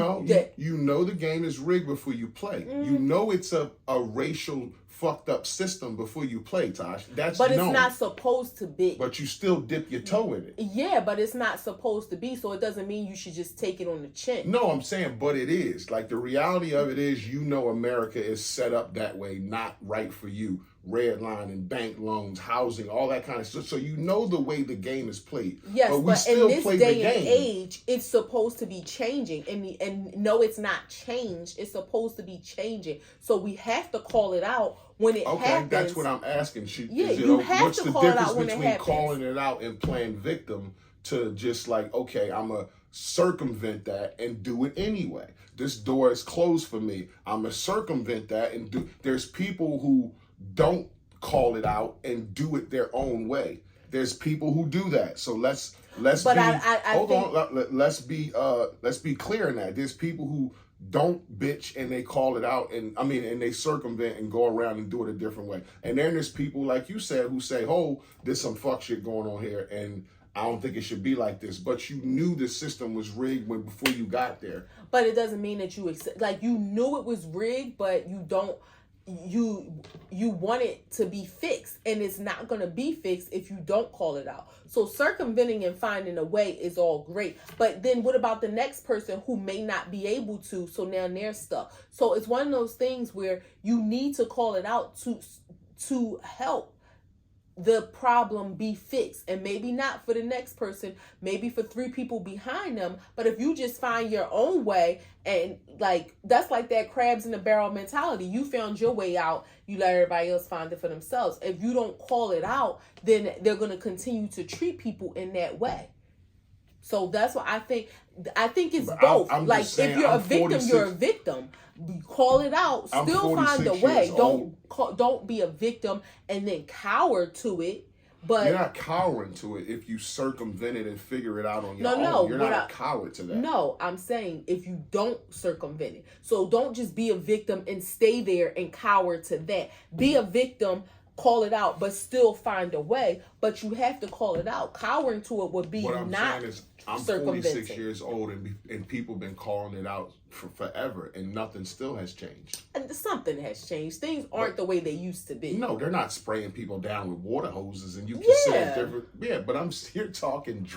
know the game is rigged before you play. You know it's a racial fucked up system before you play, Tosh. It's not supposed to be. But you still dip your toe in it. Yeah, but it's not supposed to be, so it doesn't mean you should just take it on the chin. No, I'm saying, but it is. Like, the reality of it is, you know, America is set up that way, not right for you. Redlining, bank loans, housing, all that kind of stuff. So you know the way the game is played. Yes, but in this day and age, it's supposed to be changing. And no, it's not changed. It's supposed to be changing. So we have to call it out when it happens. Okay, that's what I'm asking. You have to call it out when it happens. What's the difference between calling it out and playing victim to just like, okay, I'm going to circumvent that and do it anyway. This door is closed for me. I'm going to circumvent that and do. There's people who don't call it out and do it their own way. There's people who do that. So let's be clear in that. There's people who don't bitch and they call it out and they circumvent and go around and do it a different way. And then there's people like you said who say, "Oh, there's some fuck shit going on here and I don't think it should be like this." But you knew the system was rigged before you got there. But it doesn't mean that you knew it was rigged, but you don't. You want it to be fixed, and it's not going to be fixed if you don't call it out. So circumventing and finding a way is all great, but then what about the next person who may not be able to? So now they're stuck. So it's one of those things where you need to call it out to help the problem be fixed, and maybe not for the next person, maybe for 3 people behind them. But if you just find your own way, and that's like that crabs in the barrel mentality. You found your way out, you let everybody else find it for themselves. If you don't call it out, then they're going to continue to treat people in that way. So that's what I think it's both. If you're a victim, you're a victim. Call it out. Still find a way. Don't be a victim and then cower to it. But you're not cowering to it if you circumvent it and figure it out on your own. You're not a coward to that. No, I'm saying if you don't circumvent it. So don't just be a victim and stay there and cower to that. Be a victim. Call it out, but still find a way. But you have to call it out. Cowering to it would be what I'm saying is I'm circumventing. 46 years old, and people been calling it out for forever, and nothing still has changed. And something has changed. Things aren't the way they used to be. No, they're not spraying people down with water hoses, and you can say different. Yeah, but I'm here talking.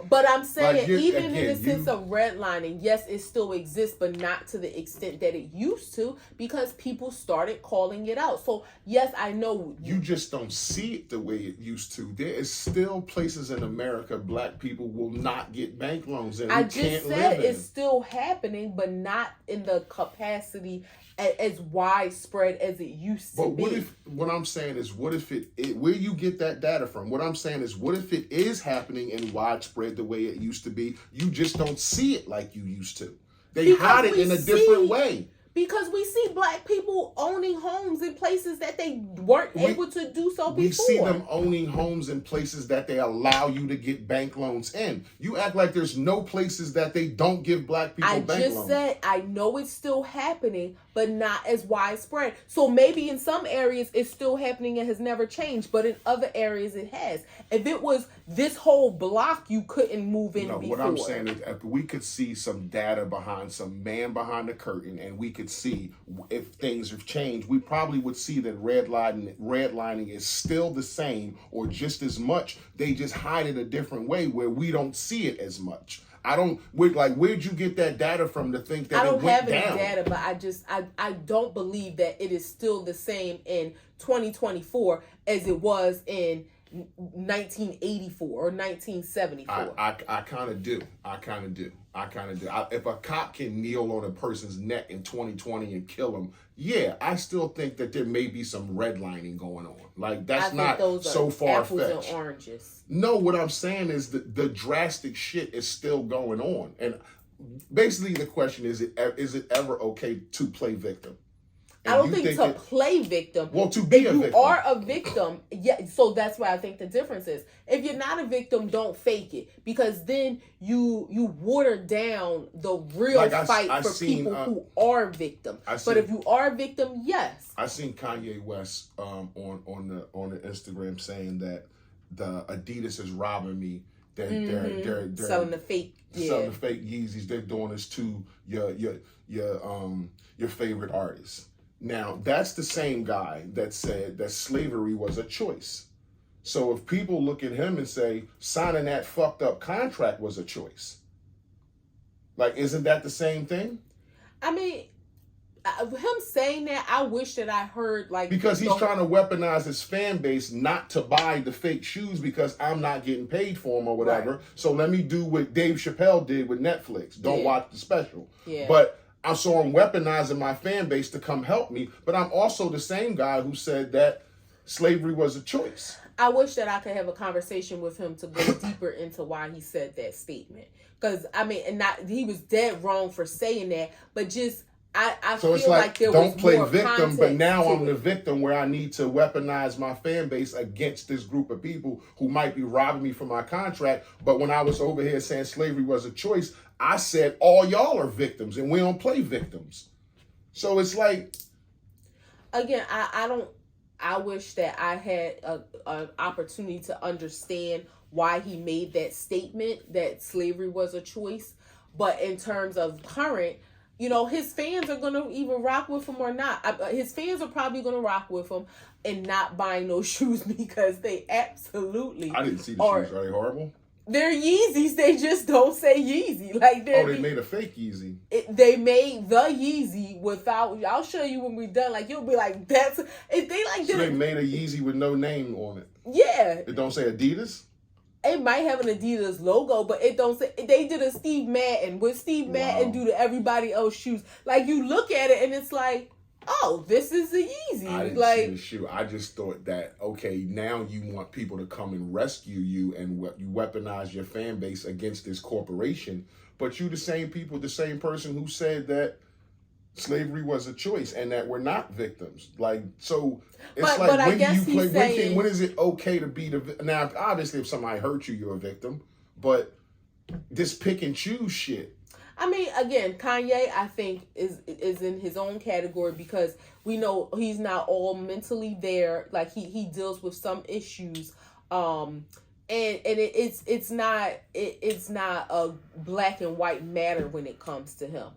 But I'm saying, like even in the sense of redlining, yes, it still exists, but not to the extent that it used to, because people started calling it out. So yes, I know you just don't see it the way it used to. There is still places in America Black people will not get bank loans, and I just said it's still happening, but not in the capacity as widespread as it used to be. But what I'm saying is, what if it where you get that data from? What I'm saying is, what if it is happening and widespread the way it used to be? You just don't see it like you used to. They hide it in a different way. Because we see Black people owning homes in places that they weren't able to do so before. We see them owning homes in places that they allow you to get bank loans in. You act like there's no places that they don't give Black people bank loans. I just said, I know it's still happening, but not as widespread. So maybe in some areas it's still happening and has never changed, but in other areas it has. If it was this whole block, you couldn't move in before. What I'm saying is, if we could see some data behind some man behind the curtain, and we could see if things have changed, we probably would see that redlining is still the same or just as much. They just hide it a different way where we don't see it as much. Where'd you get that data from to think that it went down? I don't have any data, but I don't believe that it is still the same in 2024 as it was in 1984 or 1974. I kind of do. If a cop can kneel on a person's neck in 2020 and kill him, yeah, I still think that there may be some redlining going on. Like, that's not so far-fetched. Apples and oranges. No, what I'm saying is the drastic shit is still going on. And basically the question is it ever okay to play victim? And I don't think to play victim. Well, to be a victim. If you are a victim, yeah, so that's why I think the difference is. If you're not a victim, don't fake it. Because then you water down the real fight for people who are victims. But if you are a victim, yes. I seen Kanye West on the Instagram saying that the Adidas is robbing me. They're selling the fake Yeezys. They're doing this to your favorite artists. Now, that's the same guy that said that slavery was a choice. So if people look at him and say signing that fucked up contract was a choice, like, isn't that the same thing? I mean, him saying that, I wish that I heard, like... Because he's trying to weaponize his fan base not to buy the fake shoes because I'm not getting paid for them or whatever. Right. So let me do what Dave Chappelle did with Netflix. Don't watch the special. Yeah. But I'm weaponizing my fan base to come help me. But I'm also the same guy who said that slavery was a choice. I wish that I could have a conversation with him to go deeper into why he said that statement. Because, I mean, he was dead wrong for saying that, but just... I so feel it's like there don't was play more victim, but now I'm the victim where I need to weaponize my fan base against this group of people who might be robbing me from my contract. But when I was over here saying slavery was a choice, I said all y'all are victims and we don't play victims. So it's like, again, I wish that I had an opportunity to understand why he made that statement that slavery was a choice. But in terms of current, you know, his fans are going to either rock with him or not. His fans are probably going to rock with him and not buying those shoes because they absolutely I didn't see the shoes. Are they horrible? They're Yeezys. They just don't say Yeezy. Like they made a fake Yeezy. They made the Yeezy without... I'll show you when we're done. Like, you'll be like, that's... They made a Yeezy with no name on it. Yeah. It don't say Adidas? It might have an Adidas logo, but it don't say... They did a Steve Madden. What Steve Madden do to everybody else's shoes? Like, you look at it and it's like, oh, this is a Yeezy. I didn't see the shoe. I just thought that, okay, now you want people to come and rescue you and you weaponize your fan base against this corporation. But you the same person who said that slavery was a choice and that we're not victims. Like, so it's when is it okay to be the... Now, obviously, if somebody hurt you, you're a victim. But this pick and choose shit. I mean, again, Kanye, I think, is in his own category because we know he's not all mentally there. Like, he deals with some issues it's not a black and white matter when it comes to him.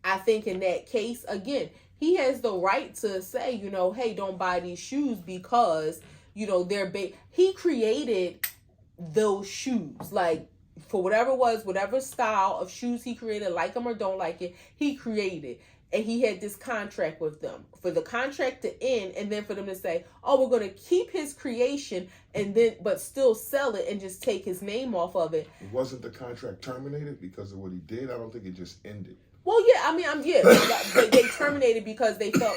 I think in that case, again, he has the right to say, hey, don't buy these shoes because, they're he created those shoes, like, for whatever style of shoes he created, like them or don't like it, he created. And he had this contract with them for the contract to end, and then for them to say, "Oh, we're going to keep his creation, and then but still sell it and just take his name off of it." Wasn't the contract terminated because of what he did? I don't think it just ended. Well, yeah, I mean, they terminated because they felt,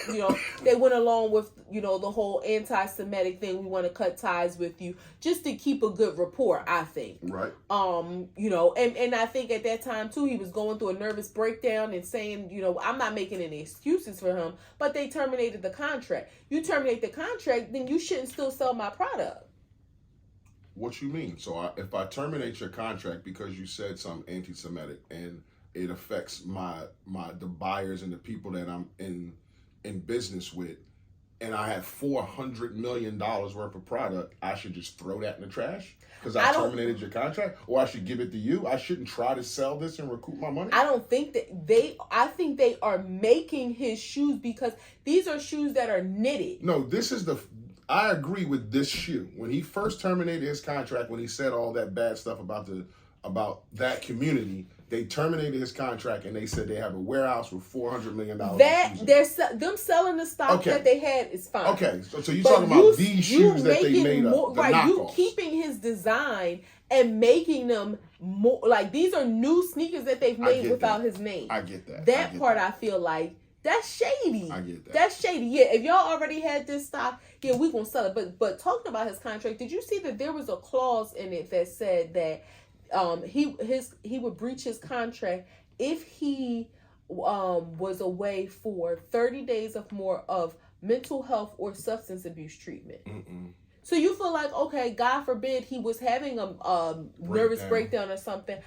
they went along with, the whole anti-Semitic thing. We want to cut ties with you just to keep a good rapport, I think. Right. And I think at that time too, he was going through a nervous breakdown and saying, I'm not making any excuses for him, but they terminated the contract. You terminate the contract, then you shouldn't still sell my product. What you mean? So if I terminate your contract because you said something anti-Semitic and it affects the buyers and the people that I'm in business with, and I have $400 million worth of product, I should just throw that in the trash because I terminated your contract, or I should give it to you? I shouldn't try to sell this and recoup my money? I don't think that I think they are making his shoes because these are shoes that are knitted. No, I agree with this shoe. When he first terminated his contract, when he said all that bad stuff about that community, they terminated his contract and they said they have a warehouse with $400 million. Them selling the stock that they had is fine. Okay, so you're talking about these shoes that they made up, right? You keeping his design and making them more like these are new sneakers that they've made without his name. I get that. That part I feel like that's shady. I get that. That's shady. Yeah, if y'all already had this stock, yeah, we gonna sell it. But talking about his contract, did you see that there was a clause in it that said that he would breach his contract if he was away for 30 days or more of mental health or substance abuse treatment. Mm-mm. So you feel like, okay, God forbid he was having a nervous breakdown or something.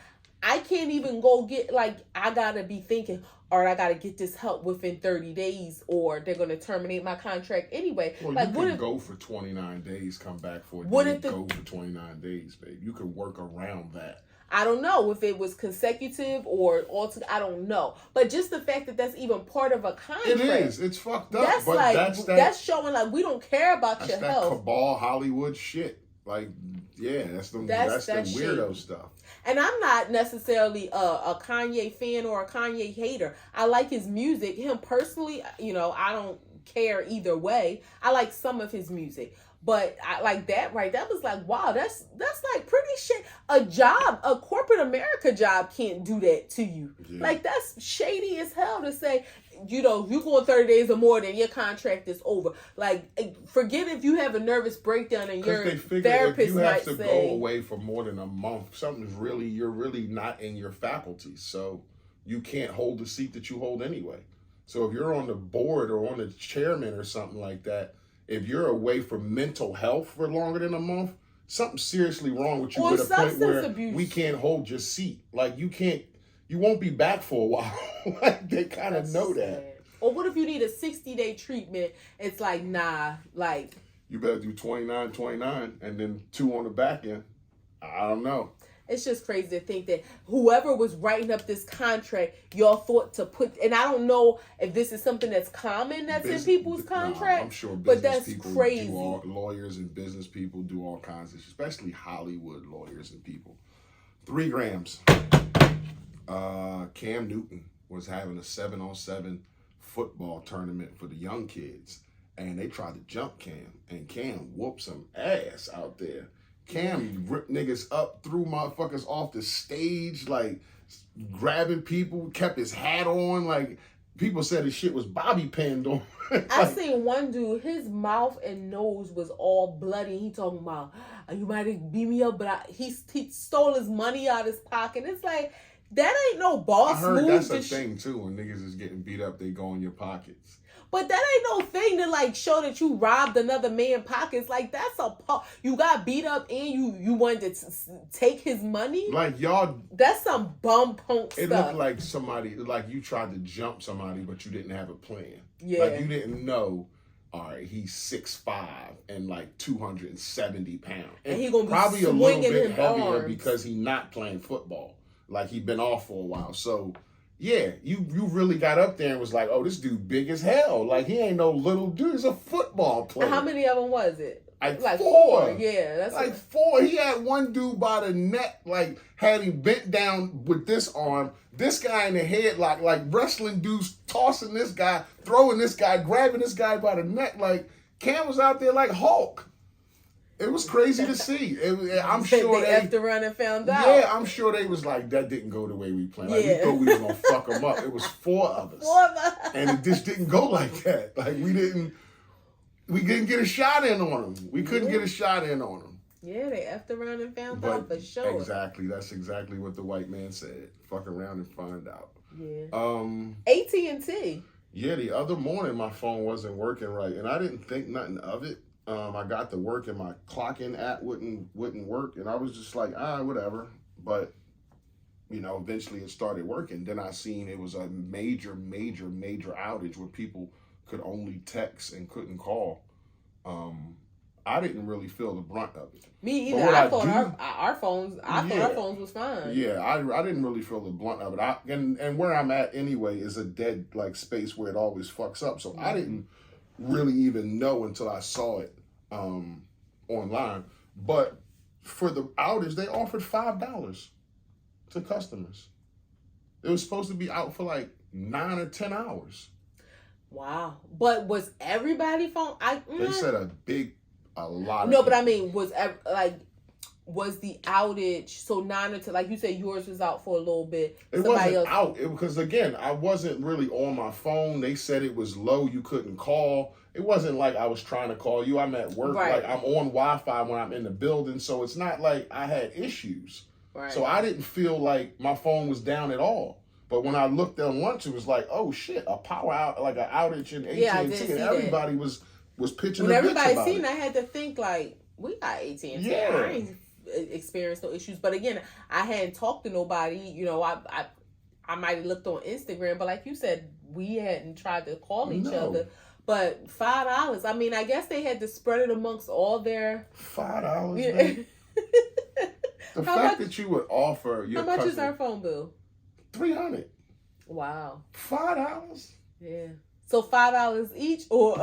I can't even go get, I gotta be thinking, all right, I gotta get this help within 30 days or they're gonna terminate my contract anyway. Well, you can go for 29 days, come back for a day, go for 29 days, babe. You could work around that. I don't know if it was consecutive or I don't know. But just the fact that that's even part of a contract. It is. It's fucked up. That's showing we don't care about your health. That's cabal Hollywood shit. That's the weirdo stuff. And I'm not necessarily a Kanye fan or a Kanye hater. I like his music. Him personally, I don't care either way. I like some of his music. But I like that, right? That was wow, that's pretty shit. A corporate America job can't do that to you. Yeah. That's shady as hell to say, you go 30 days or more, then your contract is over. Forget if you have a nervous breakdown and your therapist might say, if you have to go away for more than a month, you're really not in your faculties. So you can't hold the seat that you hold anyway. So if you're on the board or on the chairman or something like that, if you're away from mental health for longer than a month, something's seriously wrong with you to the point where we can't hold your seat. You won't be back for a while. They kind of know that. Or what if you need a 60-day treatment? It's nah, you better do 29 and then 2 on the back end. I don't know. It's just crazy to think that whoever was writing up this contract, y'all thought to put, and I don't know if this is something that's common that's in people's contracts. I'm sure but that's people crazy. Lawyers and business people do all kinds of shit, especially Hollywood lawyers and people. 3 grams. Cam Newton was having a 7-on-7 football tournament for the young kids, and they tried to jump Cam, and Cam whooped some ass out there. Cam ripped niggas up, threw motherfuckers off the stage, grabbing people, kept his hat on, people said his shit was bobby pinned on. I seen one dude, his mouth and nose was all bloody. He talking about, you might have beat me up, but he stole his money out of his pocket. It's that ain't no boss move. I heard that's a thing too. When niggas is getting beat up, they go in your pockets. But that ain't no thing to show that you robbed another man's pockets. That's you got beat up and you wanted to take his money. Y'all. That's some bum punk stuff. It looked like somebody, you tried to jump somebody, but you didn't have a plan. Yeah. You didn't know all right, he's 6'5" and like 270 pounds. And he gonna be probably a little swinging bit his heavier arms. because he's not playing football. Like he been off for a while. So yeah, you really got up there and was like, oh, this dude big as hell. Like he ain't no little dude. He's a football player. And how many of them was it? Like four. Yeah, that's like four. He had one dude by the neck, like had him bent down with this arm. This guy in the headlock, like wrestling dudes tossing this guy, throwing this guy, grabbing this guy by the neck. Like Cam was out there like Hulk. It was crazy to see. I'm sure they have to run and found out. Yeah, I'm sure they was like, that didn't go the way we planned. Like, we thought we was gonna fuck them up. It was four of us. And it just didn't go like that. Like we didn't get a shot in on them. We couldn't get a shot in on them. Yeah, they effed around and found out for sure. Exactly. That's exactly what the white man said. Fuck around and find out. Yeah. AT&T. Yeah, the other morning my phone wasn't working right, and I didn't think nothing of it. I got to work and my clock-in app wouldn't work, and I was just like, whatever. But eventually it started working. Then I seen it was a major outage where people could only text and couldn't call. I didn't really feel the brunt of it. Me either. I thought our phones was fine. Yeah, I didn't really feel the brunt of it. And where I'm at anyway is a dead like space where it always fucks up. So I didn't really even know until I saw it online. But for the outage, they offered $5 to customers. It was supposed to be out for like 9 or 10 hours. Wow. But was everybody phone? They said a lot. No, but I mean, was the outage so 9 or 10? Like you said, yours was out for a little bit. It wasn't out because again, I wasn't really on my phone. They said it was low. You couldn't call. It wasn't like I was trying to call you. I'm at work. Right. Like I'm on Wi-Fi when I'm in the building, so it's not like I had issues. Right. So I didn't feel like my phone was down at all. But when I looked on lunch, it was like, oh shit, a power out, like an outage in AT&T, and everybody was pitching. When everybody seen, I had to think like, we got AT&T. Yeah. I ain't experienced no issues, but again, I hadn't talked to nobody. I might have looked on Instagram, but like you said, we hadn't tried to call each other. But $5, I mean, I guess they had to spread it amongst all their $5. Yeah. The fact that you would offer your how much is our phone bill? $300. Wow. $5? Yeah. So $5 each, or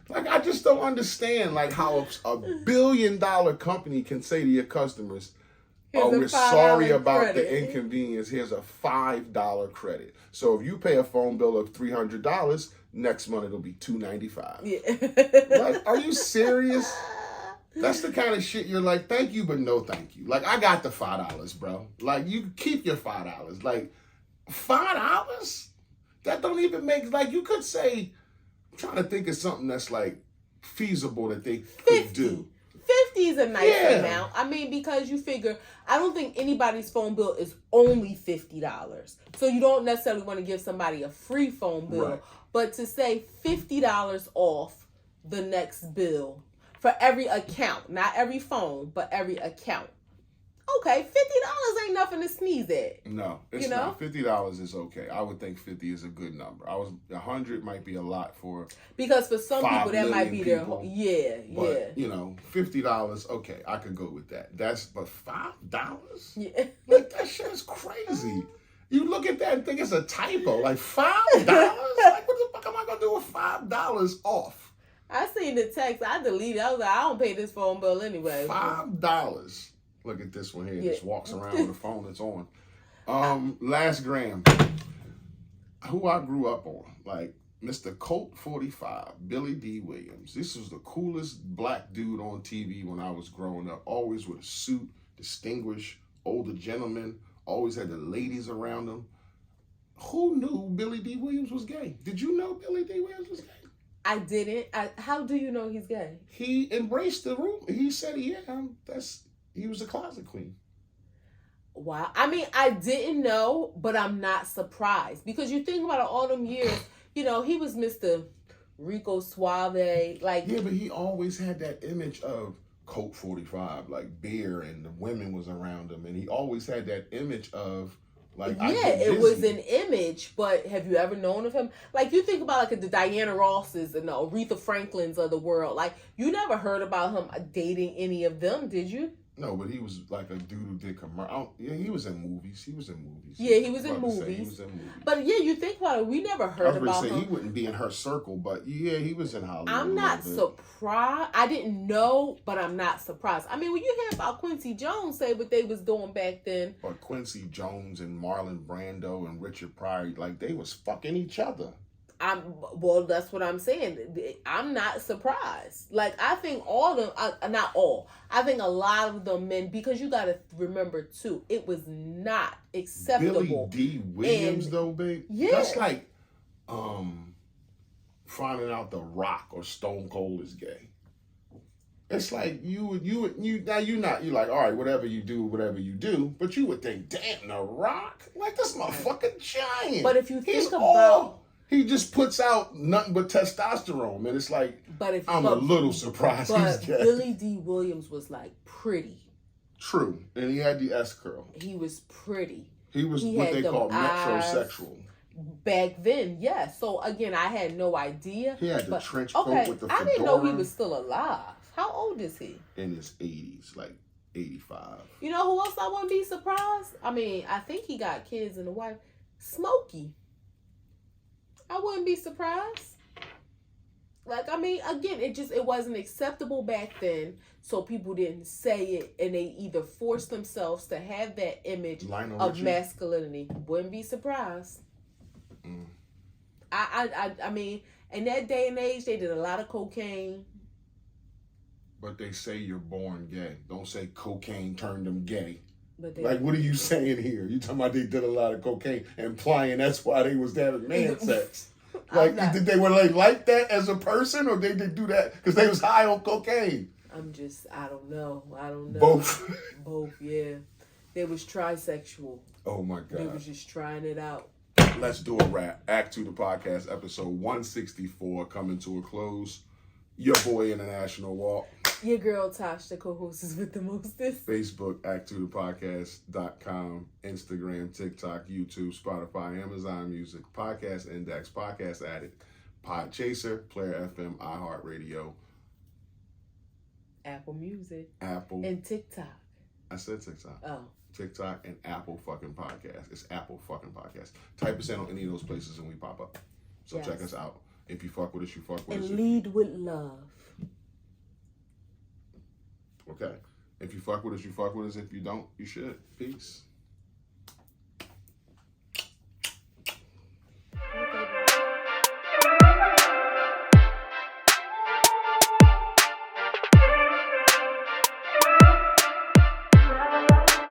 like I just don't understand like how a $1 billion company can say to your customers, "Oh, we're sorry about the inconvenience. Here's a $5 credit." So if you pay a phone bill of $300, next month it'll be $295. Yeah. Like, are you serious? That's the kind of shit you're like, thank you, but no thank you. Like, I got the $5, bro. Like, you keep your $5. Like, $5? That don't even make, like, you could say, I'm trying to think of something that's, like, feasible that they could do. 50 is a nice amount. I mean, because you figure, I don't think anybody's phone bill is only $50. So you don't necessarily want to give somebody a free phone bill. Right. But to say $50 off the next bill, for every account, not every phone, but every account. Okay, $50 ain't nothing to sneeze at. No, it's not. $50 is okay. I would think 50 is a good number. 100 might be a lot for because for some people that might be their but, $50, okay, I could go with that. But $5? Yeah, like that shit is crazy. You look at that and think it's a typo. Like $5? Like what the fuck am I gonna do with $5 off? I seen the text. I deleted it. I was like, I don't pay this phone bill anyway. $5. Look at this one here. Just walks around with a phone that's on. Last gram. Who I grew up on. Like Mr. Colt 45, Billy D. Williams. This was the coolest black dude on TV when I was growing up. Always with a suit, distinguished, older gentleman. Always had the ladies around him. Who knew Billy D. Williams was gay? Did you know Billy D. Williams was gay? I didn't. How do you know he's gay? He embraced the room. He said, he was a closet queen. Wow. I mean, I didn't know, but I'm not surprised. Because you think about it, all them years, he was Mr. Rico Suave. Like, yeah, but he always had that image of Colt 45, like beer, and the women was around him. And he always had that image of Like, it was an image, but have you ever known of him? Like, you think about like the Diana Rosses and the Aretha Franklins of the world. Like, you never heard about him dating any of them, did you? No, but he was like a dude who did commercial. Yeah, he was in movies. Yeah, he was in movies. He was in movies. But yeah, you think about it. We never heard about him. He wouldn't be in her circle, but yeah, he was in Hollywood. I'm not surprised. I didn't know, but I'm not surprised. I mean, when you hear about Quincy Jones say what they was doing back then. But Quincy Jones and Marlon Brando and Richard Pryor, like, they was fucking each other. Well, that's what I'm saying. I'm not surprised. Like, I think all of them, not all, I think a lot of them men, because you got to remember too, it was not acceptable. Billy D. Williams, though, babe. Yeah. That's like finding out The Rock or Stone Cold is gay. It's like you're like, all right, whatever you do, but you would think, damn, The Rock, like, this motherfucking giant. But if you think about. He just puts out nothing but testosterone, and it's like, I'm a little surprised he's gay. Billy D. Williams was like pretty. True, and he had the S curl. He was pretty. He was what they call metrosexual. Back then, yes. So again, I had no idea. He had the trench coat with the fedora. I didn't know he was still alive. How old is he? In his 80s, like 85. You know who else I wouldn't be surprised? I mean, I think he got kids and a wife. Smokey. I wouldn't be surprised. Like, I mean, again, it wasn't acceptable back then, so people didn't say it, and they either forced themselves to have that image of masculinity. Wouldn't be surprised. I mean, in that day and age, they did a lot of cocaine. But they say you're born gay. Don't say cocaine turned them gay. But like, what are you saying here? You talking about they did a lot of cocaine, implying that's why they was having man sex. Like, did they like that as a person, or they did do that because they was high on cocaine? I don't know. Both. Both, yeah. They was trisexual. Oh my God. They was just trying it out. Let's do a wrap. Act 2 the podcast, episode 164, coming to a close. Your boy International Walk. Your girl Tosh, the co-host is with the mostest. Facebook, act2thepodcast.com, Instagram, TikTok, YouTube, Spotify, Amazon Music, Podcast Index, Podcast Addict, Podchaser, Player FM, iHeartRadio, Apple Music, and TikTok. I said TikTok. Oh. TikTok and Apple fucking Podcast. It's Apple fucking Podcast. Type us in on any of those places and we pop up. So check us out. If you fuck with us, you fuck with us. And lead with love. Okay. If you fuck with us, you fuck with us. If you don't, you should. Peace.